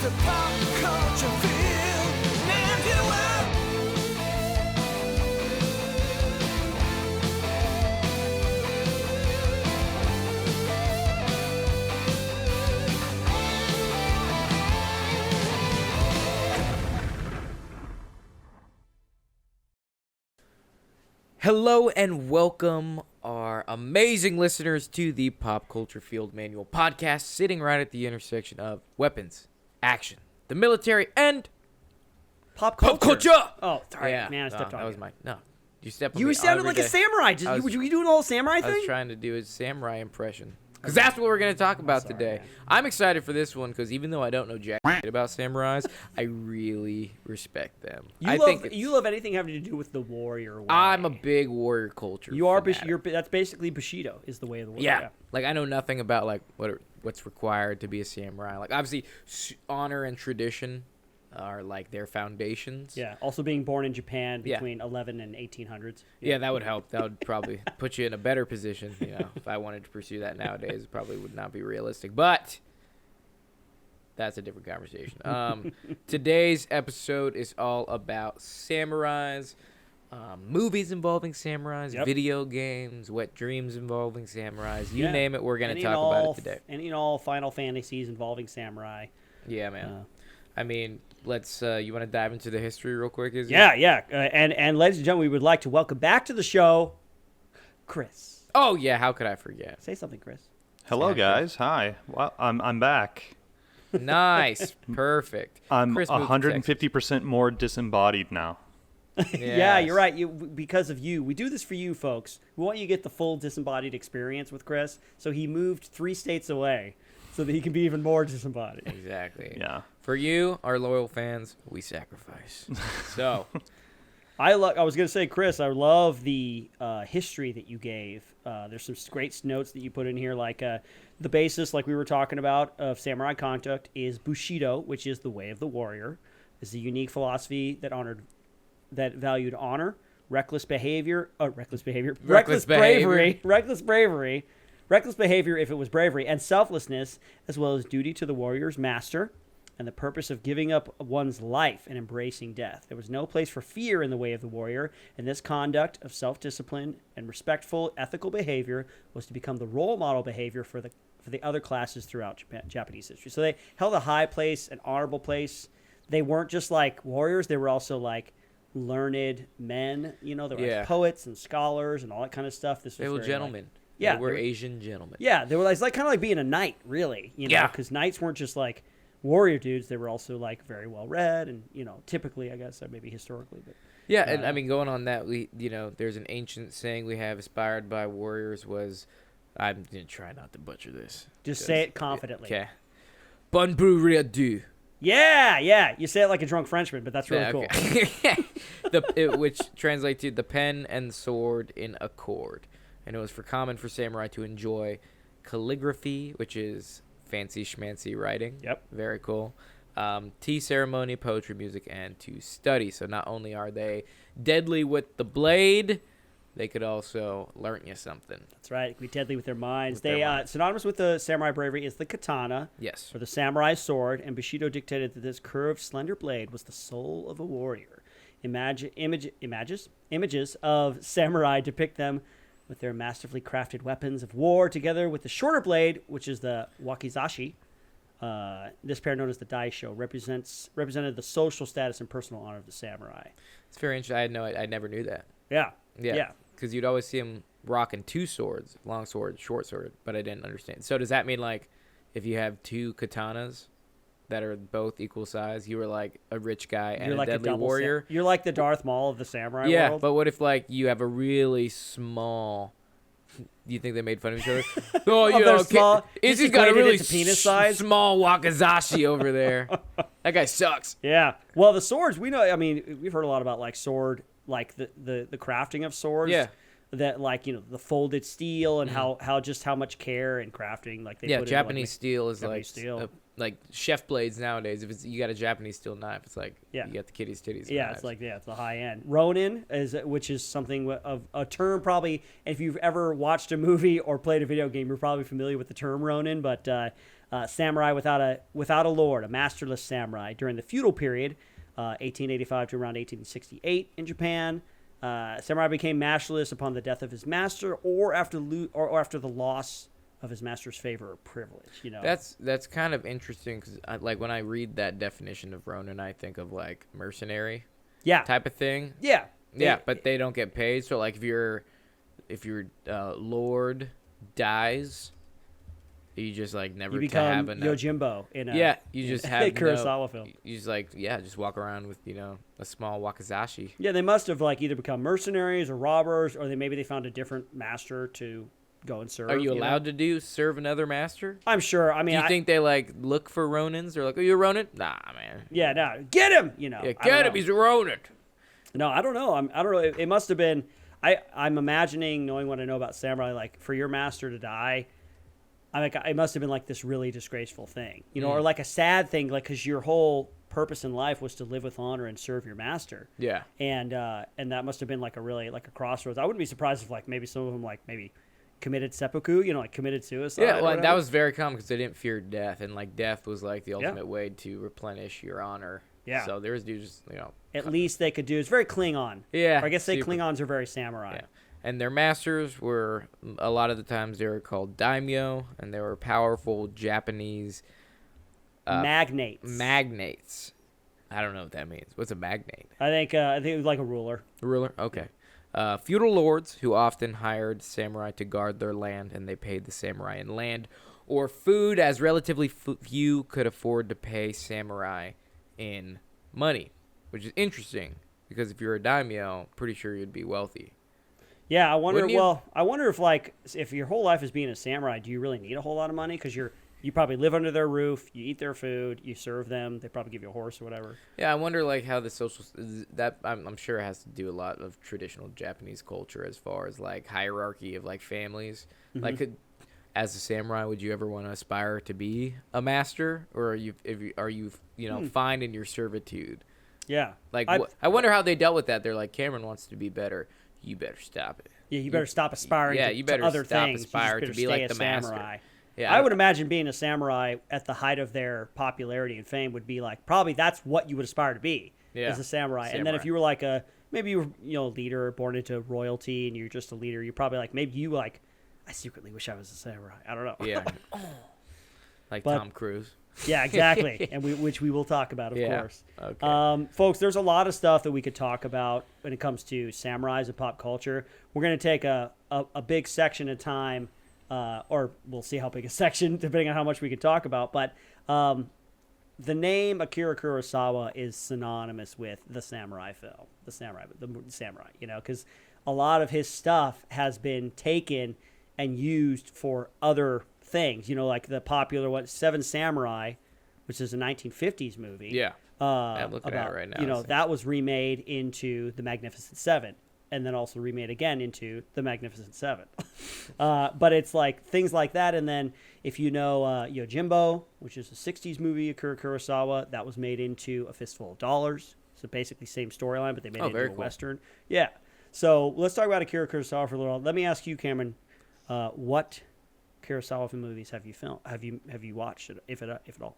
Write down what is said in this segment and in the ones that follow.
the pop culture field manual. Hello and welcome, our amazing listeners, to the Pop Culture Field Manual podcast, sitting right at the intersection of weapons, action, the military, and Pop culture. Oh, sorry, yeah, man, I stepped on that you. was mine. No, you stepped on You me sounded every like day. a samurai. Were you doing the whole samurai I thing? was trying to do a samurai impression. Because that's what we're going to talk about today. man. I'm excited for this one because even though I don't know jack shit about samurais, I really respect them. You love anything having to do with the warrior way. I'm a big warrior culture You are. fanatic. That's basically Bushido is the way of the warrior. Yeah. Like, I know nothing about, like, what's required to be a samurai. Like, obviously, honor and tradition are, like, their foundations. Yeah. Also, being born in Japan between 11 and 1800s. Yeah, that would help. That would probably put you in a better position. You know, if I wanted to pursue that nowadays, it probably would not be realistic. But that's a different conversation. Today's episode is all about samurais. Movies involving samurais, video games, wet dreams involving samurais, you name it, we're going to talk about it today. Any and all Final Fantasies involving samurai. Yeah, man. I mean, let's, you want to dive into the history real quick? Yeah. And ladies and gentlemen, we would like to welcome back to the show, Chris. Oh, yeah, how could I forget? Say something, Chris. Hello, guys. Hi. Well, I'm back. Nice. Perfect. I'm Chris moved to Texas. 150% more disembodied now. Yeah, Yes. you're right. Because of you. We do this for you, folks. We want you to get the full disembodied experience with Chris. So he moved 3 states away so that he can be even more disembodied. Exactly. Yeah. For you, our loyal fans, we sacrifice. So, I was going to say, Chris, I love the history that you gave. There's some great notes that you put in here, like the basis, like we were talking about, of samurai conduct is Bushido, which is the way of the warrior. It's a unique philosophy that valued honor, reckless behavior, reckless behavior if it was bravery, and selflessness, as well as duty to the warrior's master, and the purpose of giving up one's life and embracing death. There was no place for fear in the way of the warrior, and this conduct of self-discipline and respectful, ethical behavior was to become the role model behavior for the other classes throughout Japanese history. So they held a high place, an honorable place. They weren't just like warriors; they were also like learned men. You know, they were like poets and scholars and all that kind of stuff. they were gentlemen. Yeah, they were Asian gentlemen. Yeah, they were like kind of like being a knight, really. You know, because knights weren't just like warrior dudes; they were also like very well read, and typically, I guess, maybe historically, but and I mean, going on that, there's an ancient saying we have inspired by warriors was, I'm gonna try not to butcher this. Just say it confidently. Okay. Bunbu Riadu. Yeah. You say it like a drunk Frenchman, but that's really cool. Which translates to the pen and sword in accord. And it was common for samurai to enjoy calligraphy, which is fancy schmancy writing. Yep. Very cool. Tea ceremony, poetry, music, and to study. So not only are they deadly with the blade, they could also learn you something. That's right. It could be deadly with their minds. Synonymous with the samurai bravery is the katana. Yes. Or the samurai sword. And Bushido dictated that this curved, slender blade was the soul of a warrior. Images of samurai depict them with their masterfully crafted weapons of war, together with the shorter blade, which is the wakizashi. This pair, known as the daisho, represented the social status and personal honor of the samurai. It's very interesting. I never knew that. Yeah. Because you'd always see him rocking 2 swords, long sword, short sword, but I didn't understand. So does that mean, like, if you have 2 katanas that are both equal size, you were like a rich guy and a deadly warrior? You're like the Darth Maul of the samurai world. Yeah, but what if, like, you have a really small... Do you think they made fun of each other? Izzy's got a really penis size. small wakizashi over there. That guy sucks. Yeah. Well, the swords, we know, I mean, we've heard a lot about, like, sword, like the crafting of swords. Yeah. That, like, the folded steel and how much care and crafting, like, they put Japanese into, steel is Japanese steel. like chef blades nowadays. If you got a Japanese steel knife, it's like you got the kitty's titties. Yeah, it's like it's the high end. Ronin which is something of a term probably. If you've ever watched a movie or played a video game, you're probably familiar with the term Ronin. But Samurai without a lord, a masterless samurai during the feudal period, 1885 to around 1868 in Japan. Samurai became masterless upon the death of his master, or after the loss of his master's favor or privilege. That's kind of interesting because like when I read that definition of Ronin, I think of like mercenary, type of thing. Yeah, but they don't get paid. So like if your lord dies, you just like never you become to have enough. Yojimbo in a you just have Kurosawa film. You just like just walk around with a small wakizashi. Yeah, they must have like either become mercenaries or robbers, or maybe they found a different master to go and serve. Are you allowed to serve another master? I'm sure. I mean, do you think they like look for Ronins? They're like, "Are you a Ronin?" Nah, man. Yeah, no, get him. Yeah, get him. He's a Ronin. No, I don't know. I don't know. It must have been. I'm imagining, knowing what I know about samurai, like for your master to die, it must have been like this really disgraceful thing, or like a sad thing, like because your whole purpose in life was to live with honor and serve your master. Yeah. And that must have been like a crossroads. I wouldn't be surprised if like maybe some of them like maybe committed seppuku, like committed suicide. Yeah, well, that was very common because they didn't fear death, and like death was like the ultimate way to replenish your honor. Yeah. So there was dudes, At least they could do. It's very Klingon. Yeah. Or I guess Klingons are very samurai. Yeah. And their masters were, a lot of the times they were called daimyo, and they were powerful Japanese magnates. I don't know what that means. What's a magnate? I think it was like a ruler. A ruler? Okay. Feudal lords who often hired samurai to guard their land, and they paid the samurai in land or food, as relatively few could afford to pay samurai in money, which is interesting because if you're a daimyo, pretty sure you'd be wealthy. Yeah, I wonder. Well, I wonder if your whole life is being a samurai, do you really need a whole lot of money? Because you probably live under their roof, you eat their food, you serve them. They probably give you a horse or whatever. Yeah, I wonder like how the social that I'm sure it has to do a lot of traditional Japanese culture as far as like hierarchy of like families. Mm-hmm. Like, as a samurai, would you ever want to aspire to be a master, or are you fine in your servitude? Yeah, like I wonder how they dealt with that. They're like, Cameron wants to be better. You better stop it. Yeah, you better stop aspiring to other things. Aspire to be like the samurai. Master. Yeah, I would imagine being a samurai at the height of their popularity and fame would be like, probably that's what you would aspire to be as a samurai. And then if you were like maybe you were a leader born into royalty and you're just a leader, you're probably like, maybe you like, I secretly wish I was a samurai. I don't know. Yeah. Tom Cruise. Yeah, exactly. And which we will talk about, of course. Okay. Folks, there's a lot of stuff that we could talk about when it comes to samurais and pop culture. We're going to take a big section at a time, or we'll see how big a section, depending on how much we can talk about. But the name Akira Kurosawa is synonymous with the samurai film, the samurai, because a lot of his stuff has been taken and used for other things, like the popular Seven Samurai, which is a 1950s movie. Yeah. I'm looking at it right now. That was remade into The Magnificent Seven, and then also remade again into The Magnificent Seven. But it's like things like that. And then if you know Yojimbo, which is a 60s movie, Akira Kurosawa, that was made into A Fistful of Dollars. So basically same storyline, but they made it into a Western. Yeah. So let's talk about Akira Kurosawa for a little while. Let me ask you, Cameron, what Kurosawa movies have you filmed? Have you watched, if at all?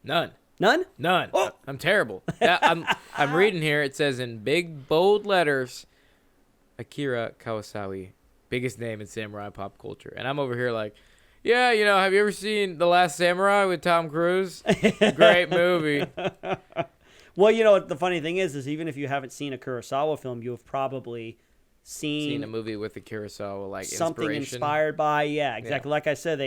None. None? None. Oh. I'm terrible. I'm reading here. It says in big bold letters, Akira Kurosawa, biggest name in samurai pop culture, and I'm over here like, yeah, have you ever seen The Last Samurai with Tom Cruise? Great movie. Well, the funny thing is even if you haven't seen a Kurosawa film, you have probably seen a movie with the Kurosawa like something inspired by. Yeah, exactly. Yeah. Like I said,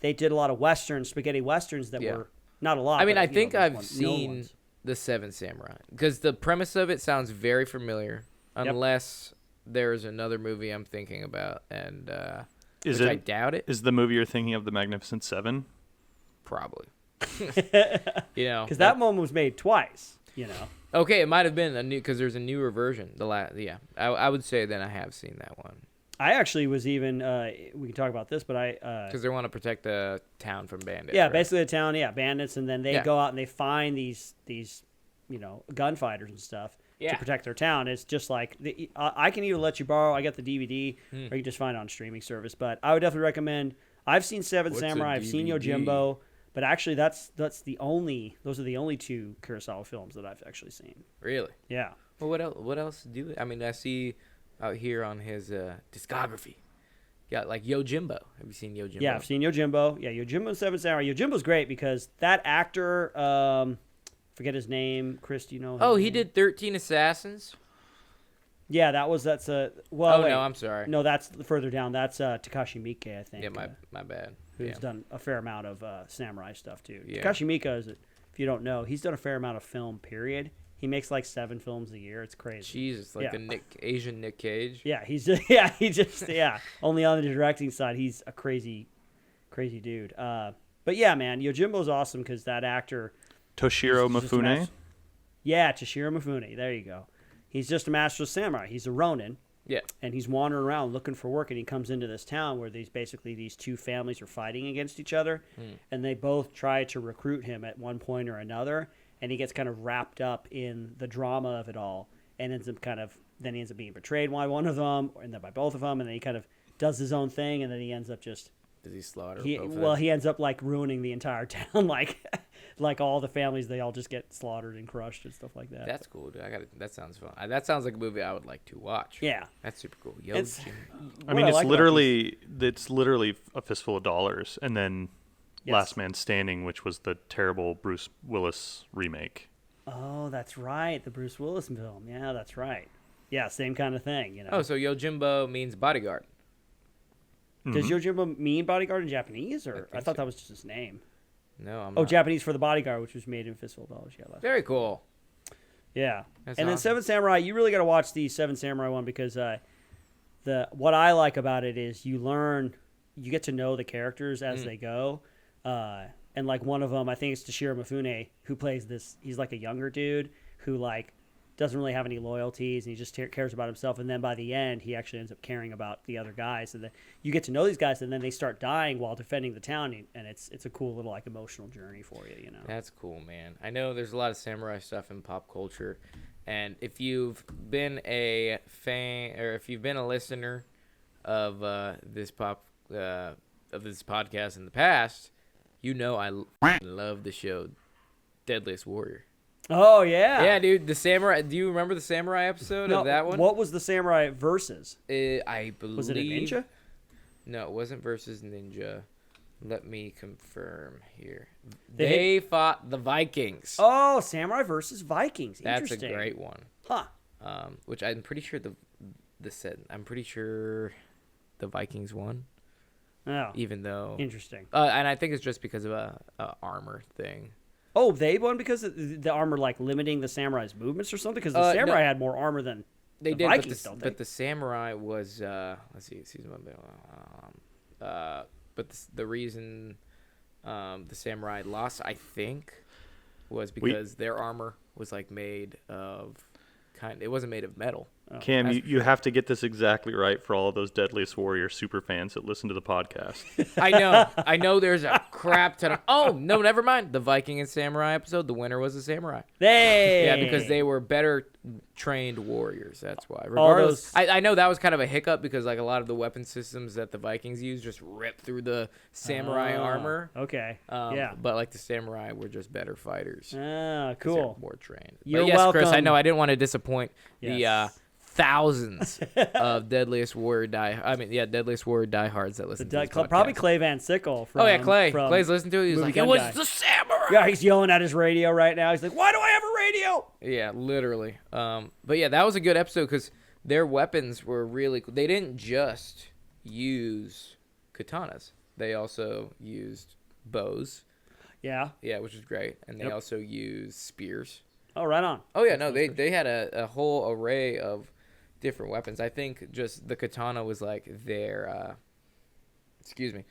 they did a lot of westerns, spaghetti westerns that were not a lot. I mean, I think I've seen The Seven Samurai because the premise of it sounds very familiar, unless there's another movie I'm thinking about, and I doubt it. Is the movie you're thinking of The Magnificent Seven? Probably. Because that one was made twice. Okay, it might have been a new because there's a newer version. I would say that I have seen that one. I actually was even we can talk about this, but because they want to protect the town from bandits. Yeah, right? Basically the town, bandits, and then they go out and they find these gunfighters and stuff to protect their town. It's just like I can either let you borrow. I got the DVD, or you can just find it on streaming service. But I would definitely recommend. I've seen Seven Samurai. I've seen Yojimbo. But actually, those are the only 2 Kurosawa films that I've actually seen. Really? Yeah. Well, what else do? I mean, I see out here on his discography, got like Yojimbo. Have you seen Yojimbo? Yeah, I've seen Yojimbo. Yeah, Yojimbo Seven Samurai. Yojimbo's great because that actor, forget his name. Chris, do you know? Oh, his he name? did 13 Assassins. Yeah, that's well. Oh wait. no, I'm sorry. No, that's further down. That's Takashi Miike, I think. Yeah, my bad. Who's Yeah. done a fair amount of samurai stuff too. Yeah. Takashi Miike is, if you don't know, he's done a fair amount of film. Period. He makes like 7 films a year. It's crazy. Jesus, like Yeah. the Asian Nick Cage. Yeah, only on the directing side, he's a crazy dude. But yeah, man, Yojimbo's awesome because that actor. Toshiro he's just a Mifune. master- Yeah, Toshiro Mifune. There you go. He's just a master of samurai. He's a Ronin. Yeah. And he's wandering around looking for work, and he comes into this town where these 2 families are fighting against each other, and they both try to recruit him at one point or another, and he gets kind of wrapped up in the drama of it all, and ends up being betrayed by one of them, and then by both of them, and then he kind of does his own thing, and then he ends up just Does he slaughter both of them? he ends up like ruining the entire town, like all the families, they all just get slaughtered and crushed and stuff like that. That's cool, dude. That sounds fun. That sounds like a movie I would like to watch. Yeah. That's super cool. It's- Yojimbo. I mean, What I like about it's literally a fistful of dollars, and then Yes. Last Man Standing, which was the terrible Bruce Willis remake. Oh, that's right, the Bruce Willis film. Yeah, that's right. Yeah, same kind of thing, you know. Oh, so Yojimbo means bodyguard. Does Yojimbo mean bodyguard in Japanese, or think I thought so. that was just his name? No, I'm Oh, not. Japanese for the bodyguard, which was made in Fistful of Dollars. Yeah, Very cool. yeah. That's And then awesome. Seven Samurai, you really got to watch the Seven Samurai one because what I like about it is you get to know the characters as they go, and like one of them, I think it's Toshiro Mifune, who plays this. He's like a younger dude who like doesn't really have any loyalties, and he just cares about himself. And then by the end, he actually ends up caring about the other guys. And then you get to know these guys, and then they start dying while defending the town, and it's a cool little like emotional journey for you, you know. That's cool, man. I know there's a lot of samurai stuff in pop culture, and if you've been a fan or if you've been a listener of this podcast in the past, you know I love the show Deadliest Warrior. Oh yeah, Yeah, dude, the samurai. Do you remember the samurai episode No, of that one? What was the samurai versus? I believe. Was it a ninja? No, it wasn't versus ninja. Let me confirm here. They They fought the Vikings. Oh, samurai versus Vikings. That's a Interesting. great one. Huh. Which I'm pretty sure I'm pretty sure the Vikings won, Oh, even though. interesting. And I think it's just because of a armor thing. Oh, they won because of the armor like limiting the samurai's movements or something. Because the No. samurai had more armor than They the did, Vikings, don't they? but the samurai was let's see, but the reason the samurai lost, I think, was because their armor was like made of it wasn't made of metal. Cam, that's you have to get this exactly right for all of those Deadliest Warrior super fans that listen to the podcast. I know there's a crap ton of no, never mind. The Viking and samurai episode, the winner was a samurai. Hey. Yeah, because they were better trained warriors. That's why. Regardless, I know that was kind of a hiccup because like a lot of the weapon systems that the Vikings used just ripped through the samurai armor. Okay. But like the samurai were just better fighters. 'Cause they're Cool. more trained. You're but yes, Chris, I welcome. know I didn't want to disappoint the Yes. thousands of Deadliest Warrior Deadliest Warrior diehards that listen to this podcast. Probably Clay Van Sickle from. Oh yeah, Clay. from Clay's listening to it. He's Movie like, Gun it was Guy. the samurai. Yeah, he's yelling at his radio right now. He's like, "Why do I have a radio?" Yeah, literally. But yeah, that was a good episode because their weapons were really cool. They didn't just use katanas. They also used bows. Yeah. Yeah, which is great. And they Yep. also used spears. Oh, right on. Oh yeah, no, they had a whole array of different weapons. I think just the katana was like their excuse me,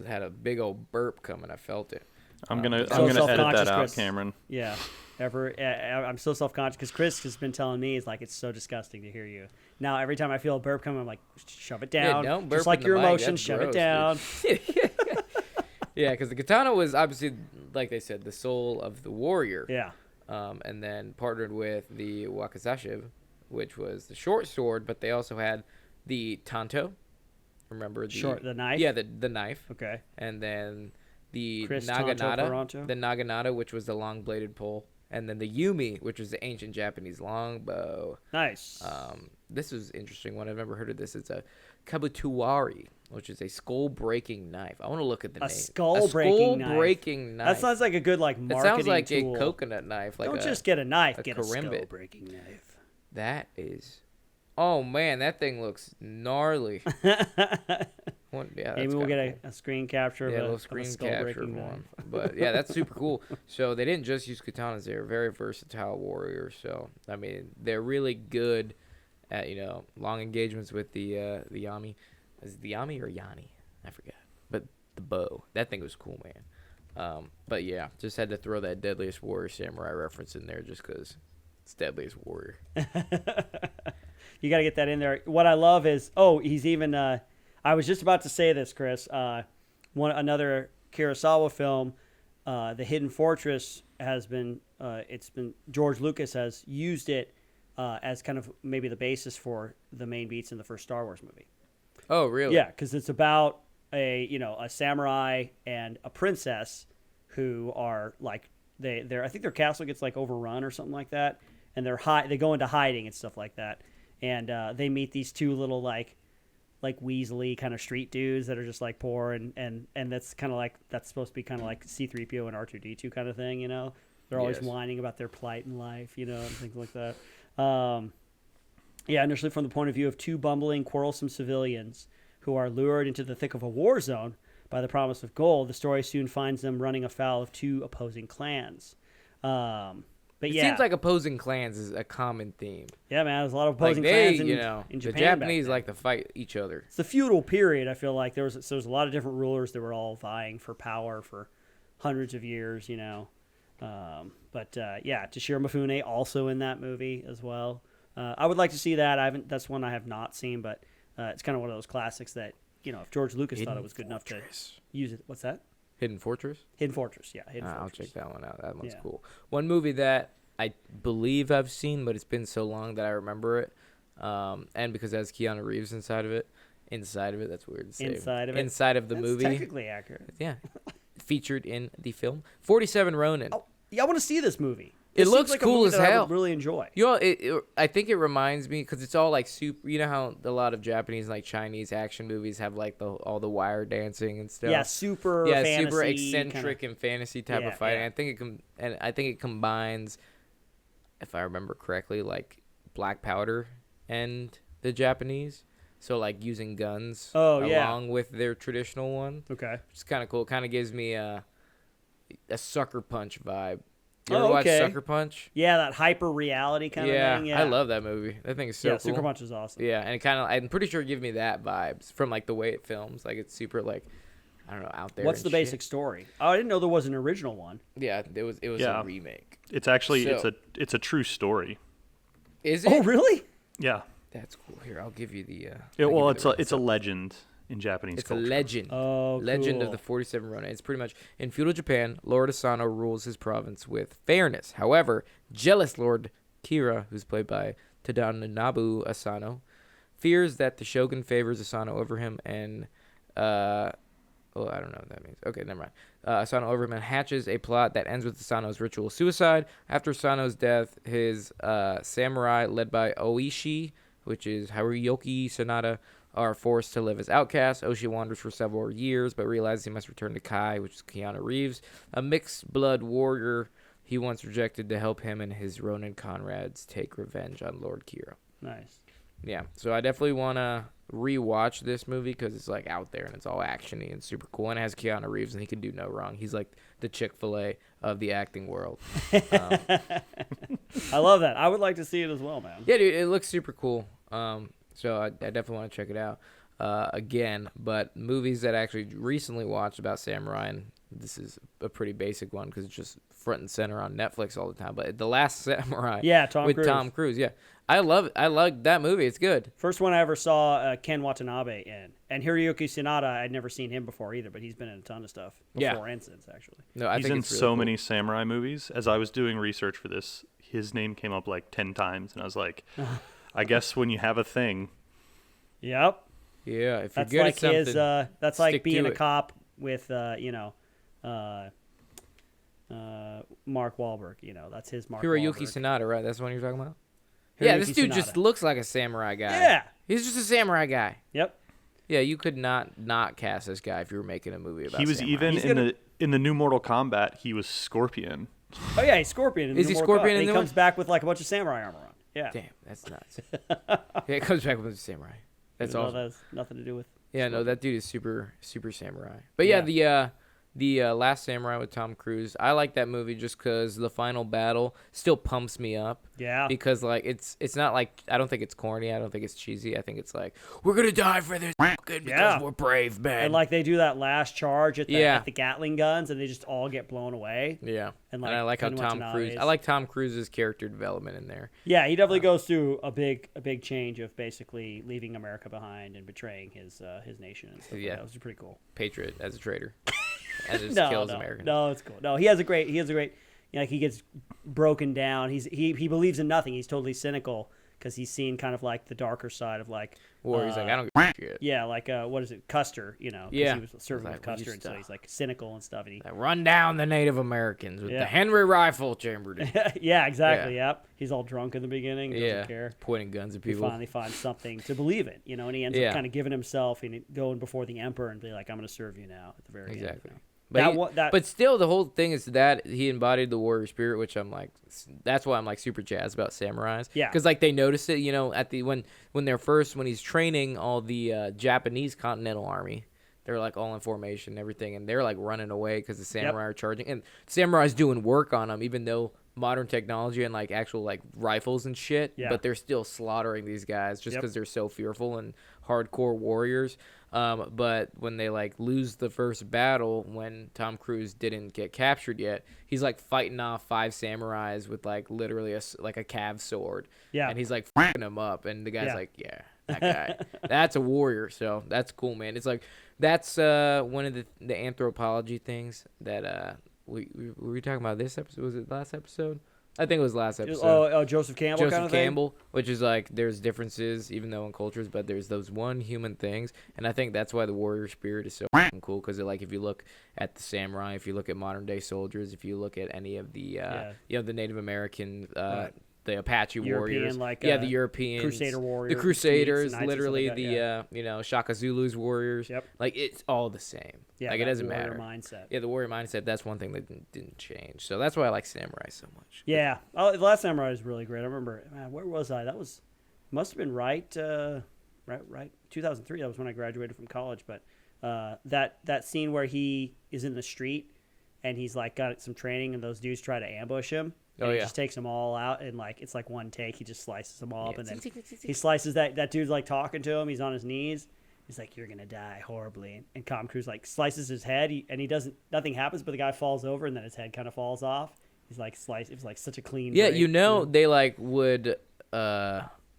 had a big old burp coming. I felt it. I'm gonna So edit self-conscious, that out, Chris. Cameron. Yeah. I'm so self-conscious because Chris has been telling me it's like it's so disgusting to hear you. Now every time I feel a burp coming, I'm like, shove it down. Yeah, don't burp Just like in the your mic. emotions, That's shove gross, it down. dude. Yeah, because the katana was obviously, like they said, the soul of the warrior. Yeah. And then partnered with the wakizashi, which was the short sword, but they also had the tanto. Remember the The knife? Yeah, the knife. Okay. And then the Chris Tonto the naginata, which was the long-bladed pole, and then the yumi, which was the ancient Japanese longbow. Nice. This is an interesting one. I've never heard of this. It's a kabutuwari, which is a skull-breaking knife. I want to look at the name. Skull-breaking knife. That sounds like a good marketing It sounds like tool. a coconut knife. Like Don't just get a knife. Get a karambit. skull-breaking knife. That is... Oh, man, that thing looks gnarly. Maybe we'll get a screen capture a of screen a capture skull-breaking of knife. one. But, yeah, that's super cool. So they didn't just use katanas. They were very versatile warriors. So, I mean, they're really good at, long engagements with the yami. Is it the yami or yani? I forget. But the bow. That thing was cool, man. But, yeah, just had to throw that Deadliest Warrior Samurai reference in there just because it's Deadliest Warrior. You got to get that in there. What I love is, he's even, I was just about to say this, Chris. Another Kurosawa film, The Hidden Fortress, has been, George Lucas has used it as kind of maybe the basis for the main beats in the first Star Wars movie. Oh, really? Yeah, because it's about a samurai and a princess who are like, I think their castle gets like overrun or something like that. And they go into hiding and stuff like that. And they meet these two little like Weasley kind of street dudes that are just like poor and that's kind of like that's supposed to be kind of like C-3PO and R2-D2 kind of thing, They're always whining about their plight in life, and things like that. Initially from the point of view of two bumbling, quarrelsome civilians who are lured into the thick of a war zone by the promise of gold, the story soon finds them running afoul of two opposing clans. But it seems like opposing clans is a common theme. Yeah, man, there's a lot of opposing clans in Japan. The Japanese like to fight each other. It's the feudal period. I feel like there was a lot of different rulers that were all vying for power for hundreds of years, Toshiro Mifune also in that movie as well. I would like to see that. That's one I have not seen, but it's kind of one of those classics that if George Lucas thought it was good enough to use it. What's that? Hidden Fortress? Hidden Fortress, yeah. Hidden Fortress. I'll check that one out. That one's cool. One movie that I believe I've seen, but it's been so long that I remember it, and because it has Keanu Reeves inside of it, that's weird to say. Inside of the movie. That's technically accurate. Yeah. Featured in the film. 47 Ronin. Oh, yeah, I want to see this movie. It looks like cool as hell. I would really enjoy. I think it reminds me because it's all like super. You know how a lot of Japanese and like Chinese action movies have like all the wire dancing and stuff. Yeah, super eccentric and fantasy type of fighting. Yeah. I think it combines, if I remember correctly, like black powder and the Japanese. So like using guns along with their traditional one. Okay, which is kind of cool. Kind of gives me a Sucker Punch vibe. You ever watch Sucker Punch? Yeah, that hyper reality kind of thing. Yeah, I love that movie. That thing is so cool. Sucker Punch is awesome. Yeah, and I'm pretty sure it gives me that vibes from like the way it films. Like it's super like, I don't know, out there. What's the basic story? Oh, I didn't know there was an original one. Yeah, it was a remake. It's actually it's a true story. Is it? Oh, really? Yeah. That's cool. Here, I'll give you the. It's a legend in Japanese culture. It's a legend. Oh, Legend cool. of the 47 Ronin. It's pretty much in feudal Japan, Lord Asano rules his province with fairness. However, jealous Lord Kira, who's played by Tadanobu Asano, fears that the shogun favors Asano over him and I don't know what that means. Okay, never mind. Asano over him and hatches a plot that ends with Asano's ritual suicide. After Asano's death, his samurai led by Oishi, which is Haruyoki Sanada, are forced to live as outcasts. Oshi wanders for several years, but realizes he must return to Kai, which is Keanu Reeves, a mixed-blood warrior he once rejected to help him and his Ronin comrades take revenge on Lord Kira. Nice. Yeah, so I definitely want to rewatch this movie because it's like out there and it's all actiony and super cool, and it has Keanu Reeves and he can do no wrong. He's like the Chick-fil-A of the acting world. I love that. I would like to see it as well, man. Yeah, dude, it looks super cool. So I definitely want to check it out again. But movies that I actually recently watched about samurai, and this is a pretty basic one because it's just front and center on Netflix all the time. But The Last Samurai, Tom Cruise. Yeah, I love it. I like that movie. It's good. First one I ever saw Ken Watanabe in, and Hiroyuki Sanada. I'd never seen him before either, but he's been in a ton of stuff before and since actually. No, I he's think in it's really so cool. many samurai movies. As I was doing research for this, his name came up like 10 times, and I was like, I guess when you have a thing. Yep. Yeah, if That's you're good like at something, that's like being a it. cop with Mark Wahlberg. You know, that's his Mark Hiroyuki Wahlberg. Sanada, right? That's the one you're talking about? Hiroyuki Yeah, this dude Sanada. just looks like a samurai guy. Yeah. He's just a samurai guy. Yep. Yeah, you could not cast this guy if you were making a movie about He was samurai. even He's in the new Mortal Kombat. He was Scorpion. Oh yeah, he's Scorpion. In Is the he Mortal Scorpion Kombat. in He the comes one? back with like a bunch of samurai armor on. Yeah. Damn, that's nuts. Yeah, it comes back with a samurai. That's Even though awesome. that has nothing to do with. Yeah, no, that dude is super samurai. But yeah, the Last Samurai with Tom Cruise, I like that movie just because the final battle still pumps me up. Yeah. Because like it's not like, I don't think it's corny, I don't think it's cheesy. I think it's like, we're gonna die for this because we're brave, man. And like they do that last charge at the, Yeah. at the Gatling guns, and they just all get blown away. Yeah, And, and I like how pretty much Tom Cruise. nowadays- I like Tom Cruise's character development in there. Yeah, he definitely goes through a big change of basically leaving America behind and betraying his nation and stuff. Yeah. Like that. It was pretty cool. Patriot as a traitor, and just No, kills no, Americans. no, it's cool. No, he has a great. You know, like he gets broken down. He believes in nothing. He's totally cynical because he's seen kind of like the darker side of like. Or he's like, I don't give a shit. Yeah, like what is it, Custer? You know, 'cause Yeah. he was serving Like, with will you Custer, and so stop? he's like cynical and stuff. And he, Like, run down the Native Americans with Yeah. the Henry rifle chambered in. yeah, exactly. Yep. He's all drunk in the beginning. Doesn't Yeah, care. pointing guns at He people. finally finds something to believe in, you know, and he ends Yeah. up kind of giving himself and going before the emperor and be like, "I'm going to serve you now." At the very Exactly. end. But but still, the whole thing is that he embodied the warrior spirit, which I'm like, that's why I'm like super jazzed about samurais. Yeah. Because like they notice it, you know, at the when when he's training all the Japanese Continental Army, they're like all in formation and everything, and they're like running away because the samurai are charging, and samurai's doing work on them, even though modern technology and like actual like rifles and shit, Yeah. but they're still slaughtering these guys just Yep. because they're so fearful and hardcore warriors. But when they like lose the first battle, when Tom Cruise didn't get captured yet, he's like fighting off 5 samurais with like literally a cav sword. Yeah. And he's like fucking them up, and the guy's Yeah. like, yeah, that guy, that's a warrior. So that's cool, man. It's like that's one of the anthropology things that we were we talking about this episode. Was it last episode? I think it was last episode. Oh, Joseph Campbell Joseph kind of thing? Campbell, which is like there's differences even though in cultures, but there's those one human things, and I think that's why the warrior spirit is so fucking cool. Because like if you look at the samurai, if you look at modern day soldiers, if you look at any of the you know, the Native American, the Apache European, warriors, like, the Europeans, Crusader warriors, the Crusaders, knights and stuff literally like that, the you know, Shaka Zulu's warriors. Yep. Like it's all the same. Yeah, like it that doesn't warrior matter. mindset. Yeah, the warrior mindset. That's one thing that didn't change. So that's why I like samurai so much. Yeah. Oh, the Last Samurai is really great. I remember, man, where was I? That was, must have been right 2003. That was when I graduated from college. But that scene where he is in the street and he's like got some training and those dudes try to ambush him. And Oh, he yeah. just takes them all out and like it's like one take. He just slices them all up, Yeah. and then he slices that dude's like talking to him. He's on his knees. He's like, "You're gonna die horribly," and Tom Cruise like slices his head, and he doesn't. Nothing happens, but the guy falls over, and then his head kind of falls off. He's like sliced. It was like such a clean. Yeah, break, you know, they like would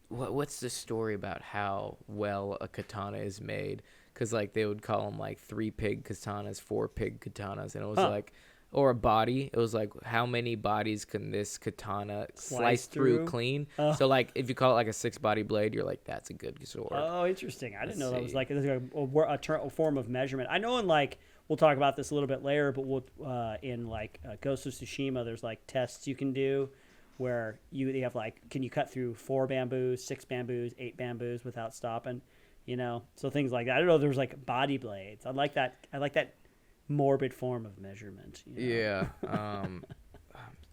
what's the story about how well a katana is made? Because like they would call them like 3 pig katanas, 4 pig katanas, and it was like, or a body. It was like, how many bodies can this katana slice through clean? Oh. So like if you call it like a 6-body blade, you're like, that's a good sword. Oh, interesting. I didn't know that was see. like a form of measurement. I know in like we'll talk about this a little bit later, but we'll in like Ghost of Tsushima, there's like tests you can do where they have like, can you cut through 4 bamboos, 6 bamboos, 8 bamboos without stopping? You know, so things like that. I don't know. There was like body blades. I like that morbid form of measurement. You know? Yeah. I'm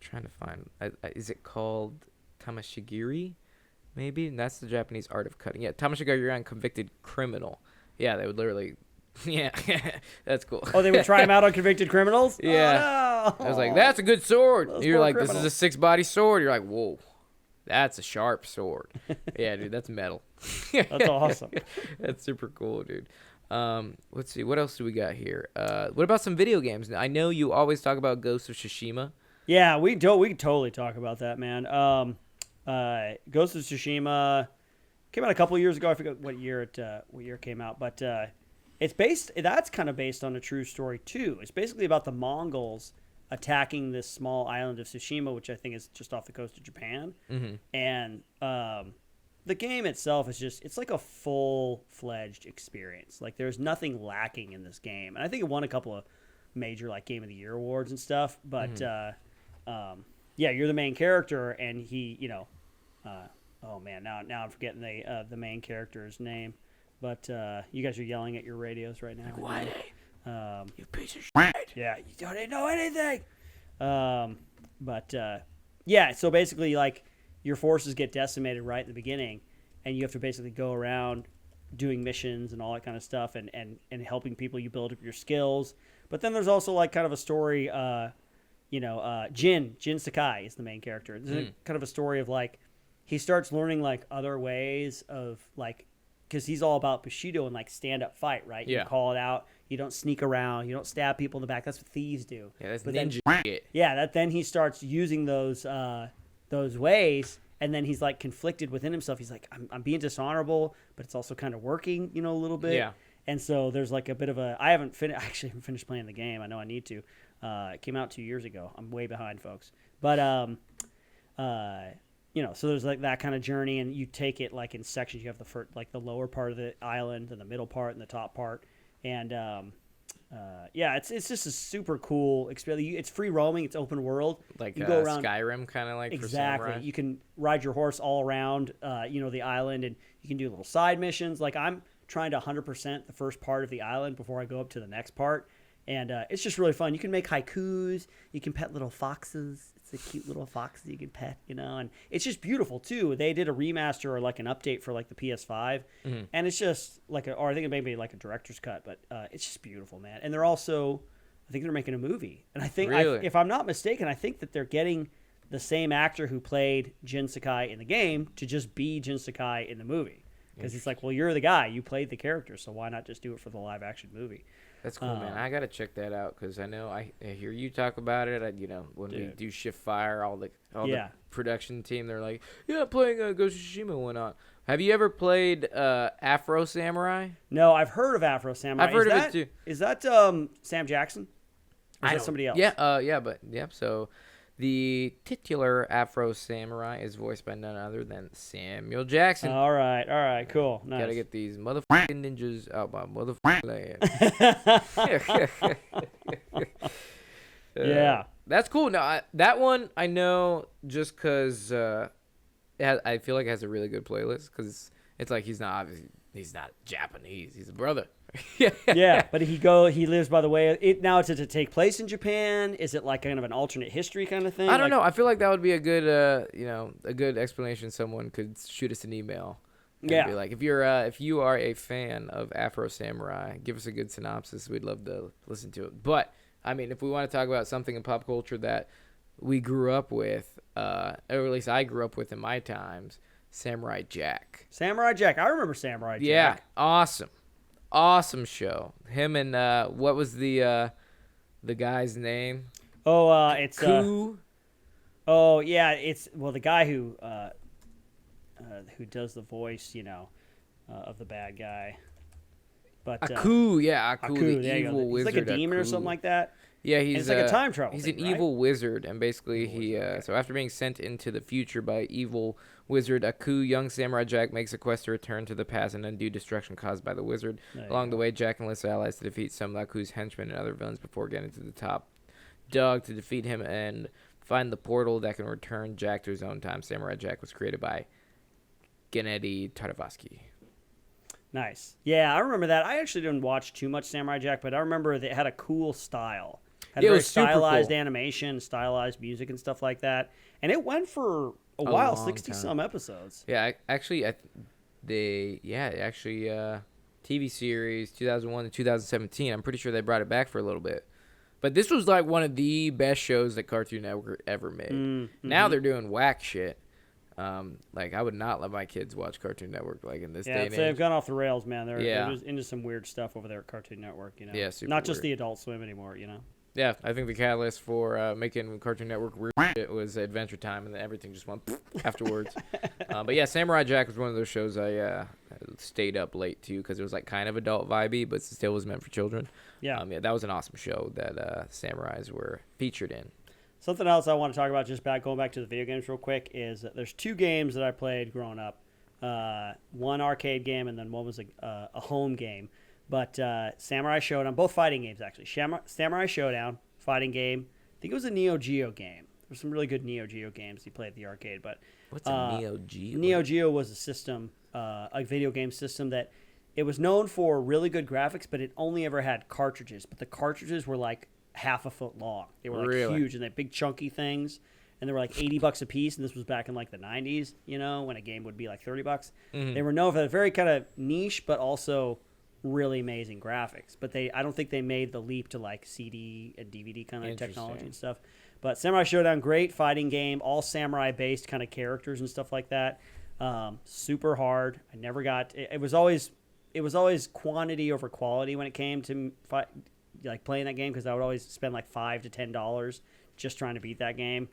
trying to find. Is it called tamashigiri? Maybe that's the Japanese art of cutting. Yeah, tamashigiri on convicted criminal. Yeah, they would literally. Yeah, that's cool. Oh, they would try them out on convicted criminals? Yeah. Oh, no. I was like, that's a good sword. Those You're poor like, criminals. this is a 6-body sword. You're like, whoa, that's a sharp sword. Yeah, dude, that's metal. That's awesome. That's super cool, dude. Let's see, what else do we got here? What about some video games? I know you always talk about Ghost of Tsushima. Yeah, we can totally talk about that, man. Ghost of Tsushima came out a couple years ago. I forget what year it came out, but that's kind of based on a true story too. It's basically about the Mongols attacking this small island of Tsushima, which I think is just off the coast of Japan. Mm-hmm. And the game itself is it's like a full-fledged experience. Like there's nothing lacking in this game, and I think it won a couple major like Game of the Year awards and stuff. But yeah, you're the main character, and he, oh man, now I'm forgetting the main character's name. But you guys are yelling at your radios right now. What? You piece of shit. Yeah, you don't know anything. Yeah, so basically, like, your forces get decimated right at the beginning, and you have to basically go around doing missions and all that kind of stuff, and helping people. You build up your skills. But then there's also, like, kind of a story, Jin Sakai is the main character. There's kind of a story of, like, he starts learning, like, other ways of, like, because he's all about Bushido and, like, stand-up fight, right? Yeah. You call it out. You don't sneak around. You don't stab people in the back. That's what thieves do. Yeah, that's But ninja shit. Yeah, then he starts using those ways, and then he's, like, conflicted within himself. He's like, I'm being dishonorable, but it's also kind of working, a little bit. Yeah. And so there's, like, a bit of a... I actually haven't finished playing the game. I know I need to. It came out 2 years ago. I'm way behind, folks. But, so there's, like, that kind of journey, and you take it, like, in sections. You have the lower part of the island, and the middle part, and the top part. And, yeah, it's just a super cool experience. It's free roaming. It's open world. Like you go around, Skyrim, kind of like exactly. for samurai. You can ride your horse all around, the island, and you can do little side missions. Like, I'm trying to 100% the first part of the island before I go up to the next part. And it's just really fun. You can make haikus. You can pet little foxes. It's a cute little fox that you can pet, and it's just beautiful too. They did a remaster or like an update for like the PS5, and it's just like or I think it may be like a director's cut, but it's just beautiful, man. And they're also, I think they're making a movie, and I think Really? if I'm not mistaken, I think that they're getting the same actor who played Jin Sakai in the game to just be Jin Sakai in the movie, because he's like, well, you're the guy, you played the character, so why not just do it for the live action movie? That's cool, man. I gotta check that out because I know I hear you talk about it. When we do Shift Fire, all the production team, they're like, yeah, playing Ghost of Tsushima and whatnot. Have you ever played Afro Samurai? No, I've heard of Afro Samurai. I've heard of it too. Is that Sam Jackson? Or is that somebody else? Yeah, So the titular Afro Samurai is voiced by none other than Samuel Jackson. All right, cool. Nice. Gotta get these motherfucking ninjas out my motherfucking land. Yeah. That's cool. Now, that one I know just because I feel like it has a really good playlist because it's like he's not Japanese. He's a brother. Yeah, but he lives by the way. Now, does it take place in Japan? Is it like kind of an alternate history kind of thing? I don't know. I feel like that would be a good, a good explanation. Someone could shoot us an email. And be like, if you are a fan of Afro Samurai, give us a good synopsis. We'd love to listen to it. But I mean, if we want to talk about something in pop culture that we grew up with, or at least I grew up with in my times, Samurai Jack. Samurai Jack. I remember Samurai Jack. Yeah, awesome show. Him and what was the guy's name? Oh, it's Aku. it's the guy who does the voice, of the bad guy. But Aku, the there you go. evil wizard. He's like a demon or Aku. something like that. Yeah, It's like a time travel He's thing, an right? evil wizard, and basically so after being sent into the future by evil wizard Aku, young Samurai Jack makes a quest to return to the past and undo destruction caused by the wizard. Along the way, Jack enlists allies to defeat some of Aku's henchmen and other villains before getting to the top dog to defeat him and find the portal that can return Jack to his own time. Samurai Jack was created by Gennady Tartakovsky. Nice. Yeah, I remember that. I actually didn't watch too much Samurai Jack, but I remember that it had a cool style. Had Yeah, it very was super stylized cool. animation, stylized music and stuff like that. And it went for a A while, long 60-some episodes. Yeah, TV series 2001 to 2017. I'm pretty sure they brought it back for a little bit. But this was like one of the best shows that Cartoon Network ever made. Mm-hmm. Now they're doing whack shit. Like I would not let my kids watch Cartoon Network like in this day Yeah, and they've age. gone off the rails, man. They're Yeah. just into some weird stuff over there at Cartoon Network, Yeah, super Not just weird. the Adult Swim anymore, Yeah, I think the catalyst for making Cartoon Network weird shit was Adventure Time, and then everything just went afterwards. But yeah, Samurai Jack was one of those shows I stayed up late to because it was like kind of adult vibey, but still was meant for children. Yeah. That was an awesome show that samurais were featured in. Something else I want to talk about, going back to the video games real quick, is that there's two games that I played growing up. One arcade game, and then one was a home game. But Samurai Showdown, both fighting games actually. Samurai Showdown, fighting game. I think it was a Neo Geo game. There's some really good Neo Geo games you play at the arcade. But What's a Neo Geo? Neo Geo was a system, a video game system that it was known for really good graphics, but it only ever had cartridges. But the cartridges were like half a foot long. They were like Really? huge and they big chunky things. And they were like $80 a piece. And this was back in like the 90s, you know, when a game would be like $30. Mm-hmm. They were known for a very kind of niche, but also really amazing graphics. But I don't think they made the leap to like CD and DVD kind of technology and stuff. But Samurai Showdown, great fighting game, all samurai based kind of characters and stuff like that. Super hard. I never got. It was always quantity over quality when it came to like playing that game, because I would always spend like $5 to $10 just trying to beat that game,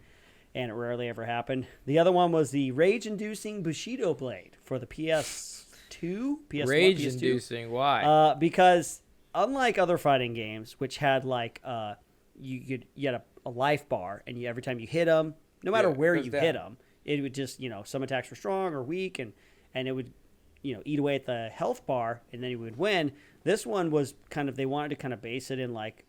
and it rarely ever happened. The other one was the rage-inducing Bushido blade for the PS2, PS1, Rage-inducing? PS2. Why? Because unlike other fighting games, which had like you had a life bar, and every time you hit them, no matter where you hit them, it would just, some attacks were strong or weak, and it would eat away at the health bar, and then you would win. This one was they wanted to kind of base it in like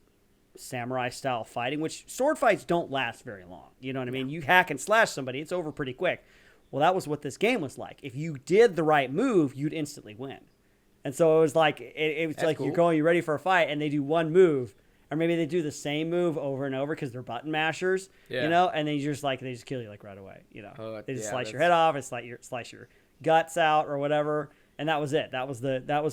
samurai style fighting, which sword fights don't last very long. You know what I mean? You hack and slash somebody, it's over pretty quick. Well, that was what this game was like. If you did the right move, you'd instantly win. And so it was like That's like cool. you're ready for a fight, and they do one move, or maybe they do the same move over and over because they're button mashers, Yeah. and they just kill you like right away. They just slice your that's- head off, and slice your guts out or whatever, and that was it. That was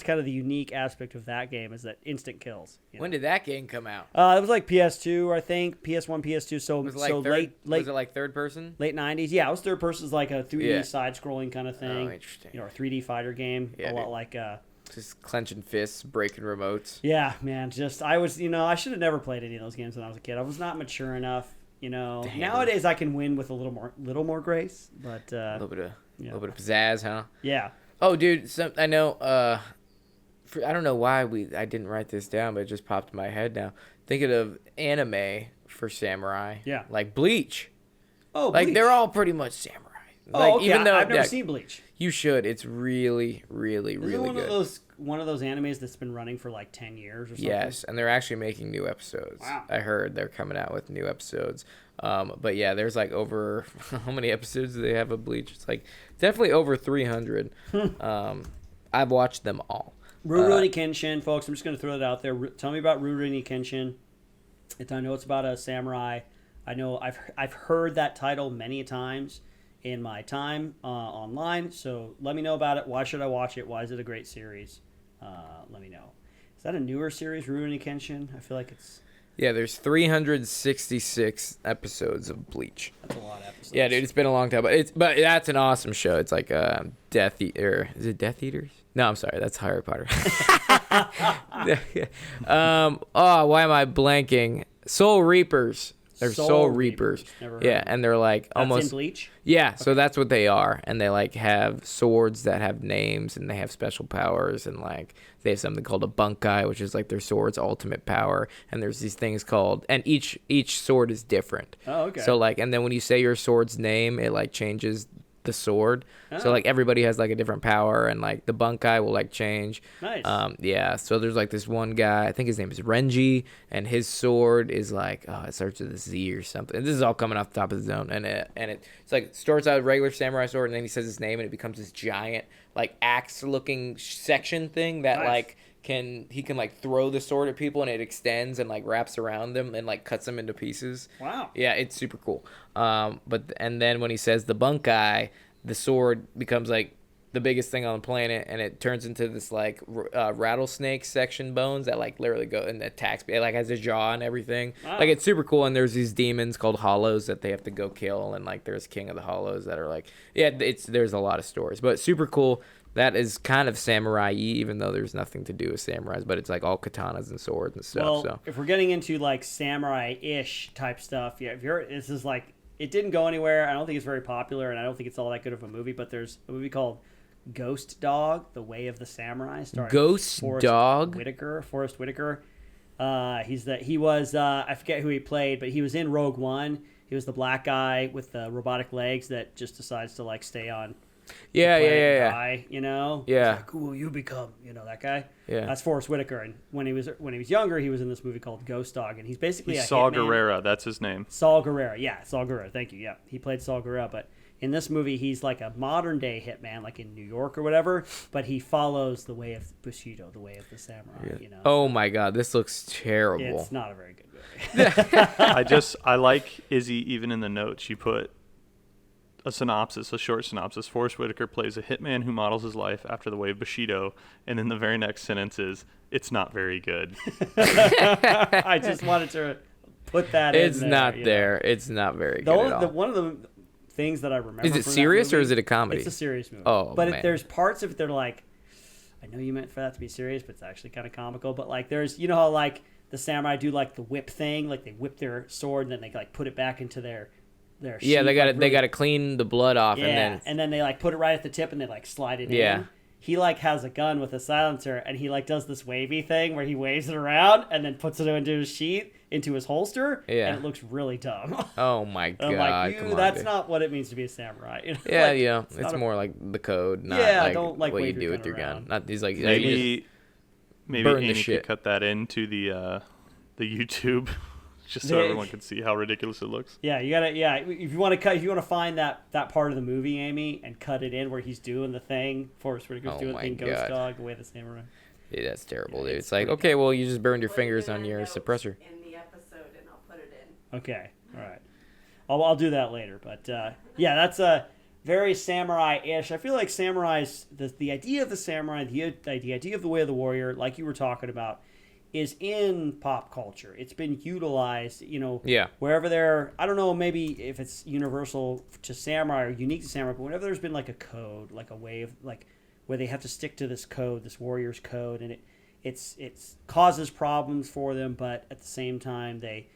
kind of the unique aspect of that game, is that instant kills. When did that game come out? It was like PS2, I think, PS1, PS2. So Was it like late was it like third person? late 90s. Yeah, it was third person, like a 3D Yeah. side-scrolling kind of thing. Oh, interesting. Or a 3D fighter game, Yeah, a lot dude. like. Just clenching fists, breaking remotes. Yeah, man. I should have never played any of those games when I was a kid. I was not mature enough. Nowadays I can win with a little more grace, but A little bit of pizzazz, huh? yeah. Oh, dude, I know. I don't know why I didn't write this down, but it just popped in my head now. Thinking of anime for samurai. Yeah. Like Bleach. Oh, Like Bleach. they're all pretty much samurai. Oh, Like, okay. even though I've never seen Bleach. you should. It's really, really, Is it really one good. of one of those animes that's been running for like 10 years or something? Yes, and they're actually making new episodes. Wow. I heard they're coming out with new episodes. But yeah, there's like over how many episodes do they have of Bleach? It's like definitely over 300. I've watched them all. Rurouni Kenshin, folks. I'm just going to throw that out there. Tell me about Rurouni Kenshin. I know it's about a samurai. I know I've heard that title many times in my time online. So let me know about it. Why should I watch it? Why is it a great series? Let me know. Is that a newer series, Rurouni Kenshin? I feel like it's... Yeah, there's 366 episodes of Bleach. That's a lot of episodes. Yeah, dude, it's been a long time, but that's an awesome show. It's like Death Eater. Is it Death Eaters? No, I'm sorry, that's Harry Potter. Why am I blanking? Soul Reapers. They're Soul Reapers. Never heard Yeah, of them. and they're like That's almost in Bleach? Yeah, so that's what they are, and they like have swords that have names, and they have special powers, and like they have something called a bunkai, which is like their sword's ultimate power, and there's these things called, and each sword is different. Oh, okay. So like, and then when you say your sword's name, it like changes the sword. So Oh. like everybody has like a different power, and like the bunkai will like change. Nice. Yeah. So there's like this one guy, I think his name is Renji, and his sword is like, it starts with a Z or something. And this is all coming off the top of the zone, and it's like starts out with a regular samurai sword, and then he says his name, and it becomes this giant like axe looking section thing that Nice. like he can like throw the sword at people, and it extends and like wraps around them and like cuts them into pieces. Wow. Yeah, it's super cool. And then when he says the bunkai, the sword becomes like the biggest thing on the planet, and it turns into this like rattlesnake section bones that like literally go and attacks. It like has a jaw and everything. Wow. Like it's super cool. And there's these demons called hollows that they have to go kill, and like there's King of the Hollows that are like, yeah, there's a lot of stories, but super cool. That is kind of samurai-y, even though there's nothing to do with samurais, but it's like all katanas and swords and stuff. Well, So if we're getting into like samurai-ish type stuff, yeah, this is like, it didn't go anywhere. I don't think it's very popular, and I don't think it's all that good of a movie, but there's a movie called Ghost Dog, The Way of the Samurai, starring Ghost Dog? Forrest Whitaker. He was I forget who he played, but he was in Rogue One. He was the black guy with the robotic legs that just decides to like stay on Yeah, Play yeah. Guy, you know. Yeah. He's like, who will you become? You know that guy. Yeah. That's Forrest Whitaker, and when he was younger, he was in this movie called Ghost Dog, and he's basically He's a Saw hitman. Gerrera. That's his name. Saul Guerrero. Yeah, Saul Guerrero. Thank you. Yeah, he played Saul Guerrero, but in this movie, he's like a modern day hitman, like in New York or whatever. But he follows the way of Bushido, the way of the samurai. You know. Oh my God, this looks terrible. It's not a very good movie. I like Izzy. Even in the notes, you put a synopsis, a short synopsis. Forrest Whitaker plays a hitman who models his life after the way of Bushido, and then the very next sentence is, "It's not very good." I just wanted to put that in It's there. not you know. there. It's not very good at all. One of the things that I remember. Is it from that serious or movie- is it a comedy? It's a serious movie. Oh, but man. there's parts of it that are like, I know you meant for that to be serious, but it's actually kind of comical. But like, there's, you know how like the samurai do like the whip thing, like they whip their sword and then they like put it back into their Yeah, sheath, they got like, They really- got to clean the blood off, Yeah, and then they like put it right at the tip and they like slide it Yeah. in. He like has a gun with a silencer and he like does this wavy thing where he waves it around and then puts it into his sheath, into his holster. Yeah. And it looks really dumb. oh my I'm God, like, come you, on, that's dude. not what it means to be a samurai. You know? Yeah, Like, yeah, it's it's not a- more like the code, not Yeah, like don't, like, what you wave your do with gun your gun. around. Not these like Maybe burn the Amy shit. could cut that into the YouTube, just so Yeah. everyone can see how ridiculous it looks. Yeah, you gotta. Yeah, if you want to find that part of the movie, Amy, and cut it in where he's doing the thing, Forrest Whitaker's Oh doing the my thing, Ghost God. Dog, the way the samurai. Yeah, that's terrible, Yeah, dude. it's It's like, pretty okay, well, you just burned your Put it fingers in on the your notes suppressor. in the episode, and I'll put it in. Okay, all right. I'll do that later, but yeah, that's a very samurai-ish. I feel like samurais, the idea of the samurai, the idea of the way of the warrior, like you were talking about, is in pop culture. It's been utilized, you know, Yeah. wherever there, I don't know, maybe if it's universal to samurai or unique to samurai, but whenever there's been like a code, like a way of, like, where they have to stick to this code, this warrior's code, and it's causes problems for them, but at the same time, they,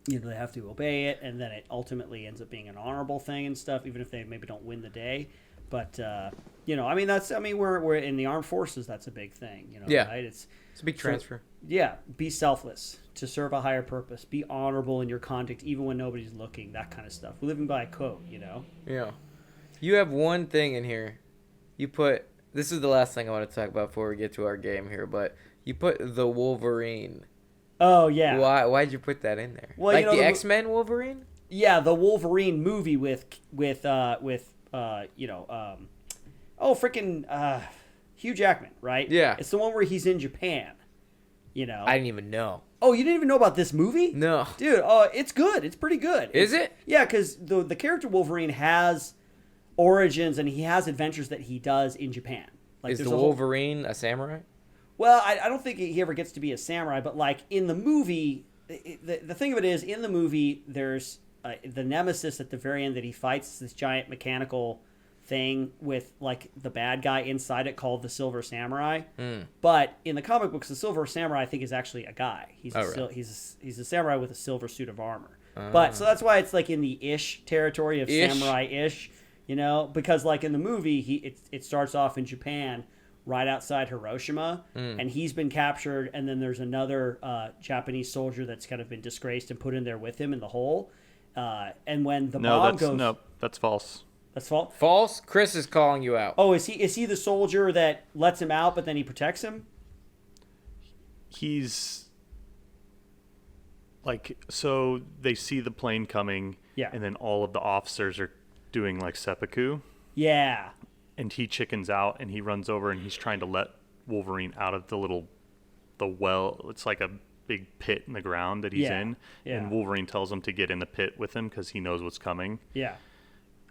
they have to obey it, and then it ultimately ends up being an honorable thing and stuff, even if they maybe don't win the day. But we're in the armed forces. That's a big thing, Yeah. right? It's a big transfer. Yeah, be selfless to serve a higher purpose. Be honorable in your conduct, even when nobody's looking. That kind of stuff. We're living by a code, Yeah. You have one thing in here. You put, this is the last thing I want to talk about before we get to our game here, but you put the Wolverine. Oh yeah. Why'd you put that in there? Well, like the the X-Men Wolverine? Yeah, the Wolverine movie with Hugh Jackman, right? Yeah. It's the one where he's in Japan. I didn't even know. Oh, you didn't even know about this movie? No. Dude, oh, it's good. It's pretty good. Is it? Yeah, because the character Wolverine has origins and he has adventures that he does in Japan. Like, Is there's the a whole- Wolverine a samurai? Well, I don't think he ever gets to be a samurai, but like in the movie, the thing of it is, in the movie, there's the nemesis at the very end that he fights, this giant mechanical thing with like the bad guy inside it called the Silver Samurai. But in the comic books, the Silver Samurai I think is actually a guy. He's really? he's a samurai with a silver suit of armor. But so that's why it's like in the ish territory of Ish? samurai-ish, because like in the movie, it starts off in Japan, right outside Hiroshima, and he's been captured, and then there's another Japanese soldier that's kind of been disgraced and put in there with him in the hole. And when the bomb goes, that's false. that's false. False? Chris is calling you out. Oh, is he the soldier that lets him out, but then he protects him? He's like, so they see the plane coming, Yeah. and then all of the officers are doing like seppuku, Yeah. and he chickens out and he runs over and he's trying to let Wolverine out of the well. It's like a big pit in the ground that he's Yeah. in, Yeah. and Wolverine tells him to get in the pit with him because he knows what's coming. Yeah.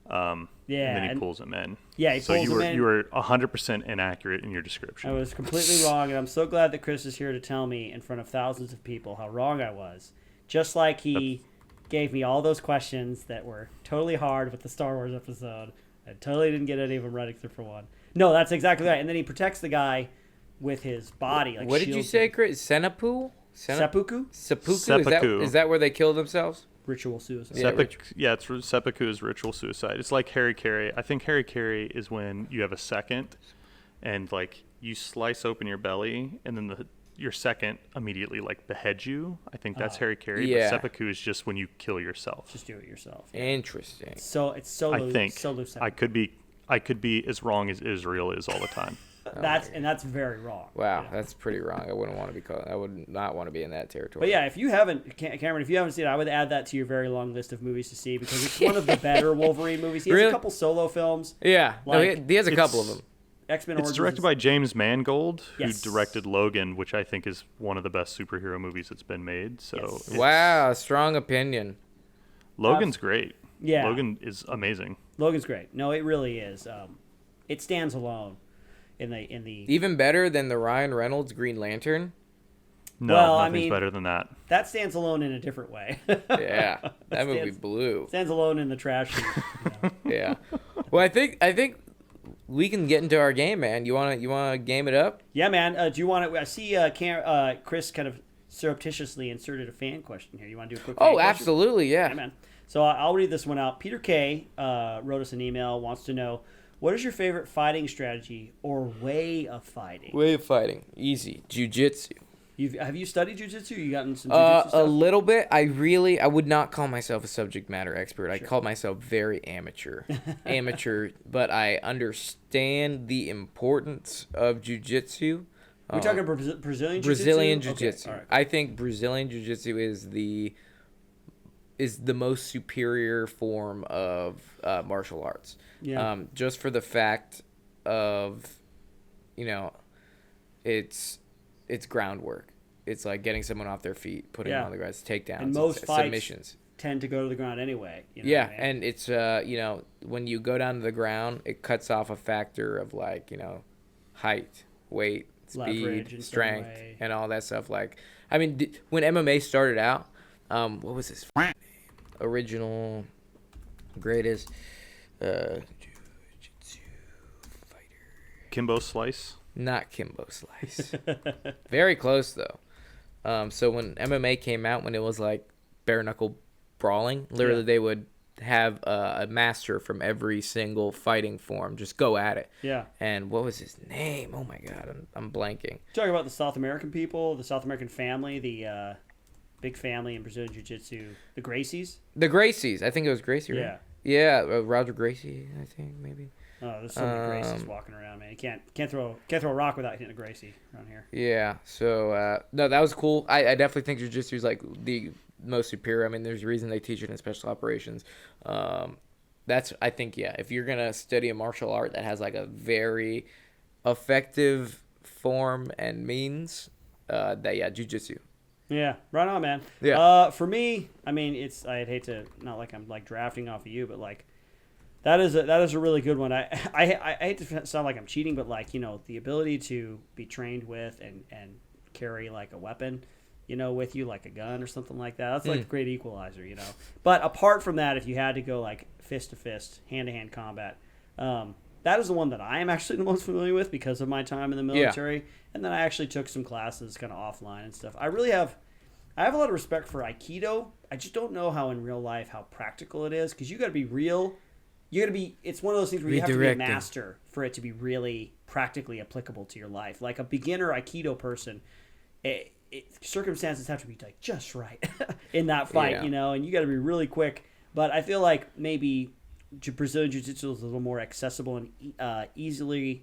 And then he pulls him in. Yeah, he so pulls you him were in. you were 100% inaccurate in your description. I was completely wrong, and I'm so glad that Chris is here to tell me in front of thousands of people how wrong I was. Just like he gave me all those questions that were totally hard with the Star Wars episode. I totally didn't get any of them right except for one. No, that's exactly right. And then he protects the guy with his body. Like, What did you shields say, him. Chris? Seppuku? Seppuku? Seppuku? Seppuku. Is that where they kill themselves? Ritual suicide. Yeah. Seppuku is ritual suicide. It's like Harry Carry. I think Harry Carry is when you have a second, and like you slice open your belly, and then your second immediately like beheads you. I think that's Harikiri. Yeah. But seppuku is just when you kill yourself. Just do it yourself. Interesting. So it's so I think so loose. I could be as wrong as Israel is all the time. That's very wrong. Wow, Yeah. that's pretty wrong. I wouldn't want to be called. I would not want to be in that territory. But yeah, if you haven't, Cameron, if you haven't seen it, I would add that to your very long list of movies to see because it's one of the better Wolverine movies. He has Really? a couple solo films. Yeah, no, Like, he has a couple of them. X-Men It's Origins. directed by James Mangold, Yes. who directed Logan, which I think is one of the best superhero movies that's been made. So Yes. it's- Wow, strong opinion. Logan's great. Yeah. Logan is amazing. Logan's great. No, it really is. It stands alone in the. Even better than the Ryan Reynolds Green Lantern. No, Well, I nothing's mean- better than that. That stands alone in a different way. Yeah, that movie stands- blew. Stands alone in the trash heap. You know? Yeah. Well, I think we can get into our game, man. You wanna game it up? Yeah, man. Do you want to? I see Chris kind of surreptitiously inserted a fan question here. You want to do a quick? fan Oh, question? absolutely, Yeah, yeah. man. So I'll read this one out. Peter K. Wrote us an email. Wants to know what is your favorite fighting strategy or way of fighting? Way of fighting, easy. Jiu-jitsu. Have you studied jujitsu? You gotten some jujitsu A stuff? little bit. I would not call myself a subject matter expert. I call myself very amateur. But I understand the importance of jiu-jitsu. We're talking Brazilian jiu-jitsu? Brazilian Okay, jiu-jitsu. all right. I think Brazilian jiu-jitsu is the most superior form of martial arts. Yeah. Just for the fact of, it's groundwork. It's like getting someone off their feet, putting them Yeah. on the ground, it's takedowns, And most it's fights submissions. tend to go to the ground anyway. You know Yeah, what I mean? and it's when you go down to the ground, it cuts off a factor of height, weight, Leverage speed, in some strength, way. and all that stuff. When MMA started out, what was his name? Original greatest jiu-jitsu fighter? Kimbo Slice. Not Kimbo Slice. Very close though. So when MMA came out, when it was like bare knuckle brawling, literally Yeah. they would have a master from every single fighting form just go at it. Yeah. And what was his name? Oh my god, I'm blanking. Talking about the South American people, the South American family, the big family in Brazilian Jiu-Jitsu, the Gracies. The Gracies. I think it was Gracie, right? Yeah. Yeah, Roger Gracie, I think maybe. Oh, there's so many Gracies walking around, man. You can't throw a rock without hitting a Gracie around here. Yeah. So no, that was cool. I definitely think jiu-jitsu is like the most superior. I mean, there's a reason they teach it in special operations. I think if you're gonna study a martial art that has like a very effective form and means, jiu-jitsu. Yeah, right on, man. Yeah. For me, I mean, I'd hate to, not like I'm like drafting off of you, but like that is a really good one. I hate to sound like I'm cheating, but the ability to be trained with and carry like a weapon, with you, like a gun or something like that. That's like the great equalizer, But apart from that, if you had to go like fist to fist, hand to hand combat, that is the one that I am actually the most familiar with because of my time in the military. And then I actually took some classes kind of offline and stuff. I have a lot of respect for Aikido. I just don't know how in real life how practical it is because you got to be real. It's one of those things where you have to be a Redirecting. master for it to be really practically applicable to your life. Like a beginner Aikido person, circumstances have to be like just right in that fight, Yeah. and you got to be really quick. But I feel like maybe Brazilian Jiu-Jitsu is a little more accessible and easy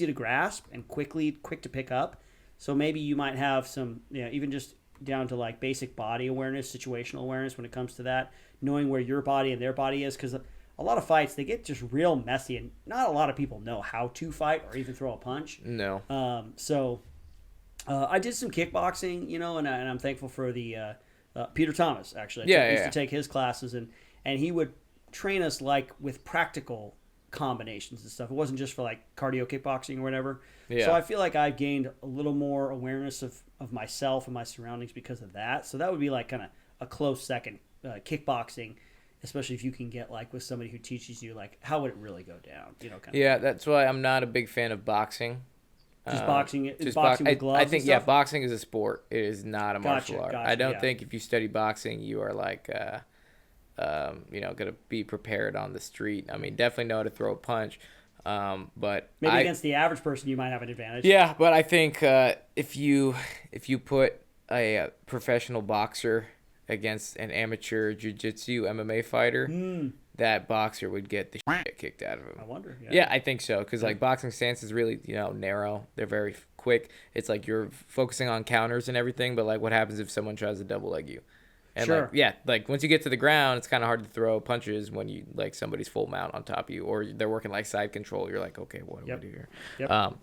to grasp and quick to pick up. So maybe you might have some, even just down to like basic body awareness, situational awareness when it comes to that, knowing where your body and their body is. Because a lot of fights, they get just real messy and not a lot of people know how to fight or even throw a punch. No. I did some kickboxing, and I'm thankful for the Peter Thomas, actually. Yeah, I used yeah. to take his classes, and he would train us like with practical combinations and stuff. It wasn't just for like cardio kickboxing or whatever. Yeah. So I feel like I've gained a little more awareness of myself and my surroundings because of that. So that would be like kind of a close second, kickboxing, especially if you can get like with somebody who teaches you like how would it really go down, kind of. Yeah, that's why I'm not a big fan of boxing. Just boxing with I gloves. think and stuff? boxing is a sport. It is not a martial art. Gotcha, I don't yeah. think if you study boxing, you are like, gonna be prepared on the street. I mean, definitely know how to throw a punch. But Maybe against the average person, you might have an advantage. Yeah, but I think if you put a professional boxer against an amateur jiu-jitsu MMA fighter, that boxer would get the shit kicked out of him. I wonder. Yeah, I think so. Because, like, boxing stance is really, narrow. They're very quick. It's like you're focusing on counters and everything, but, like, what happens if someone tries to double leg you? And, Sure. like, once you get to the ground, it's kind of hard to throw punches when somebody's full mount on top of you, or they're working, like, side control. You're like, okay, what do I do here?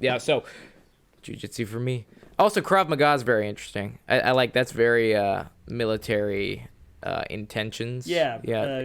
Yep. So jiu-jitsu for me. Also, Krav Maga is very interesting. I like that's very military intentions. Yeah.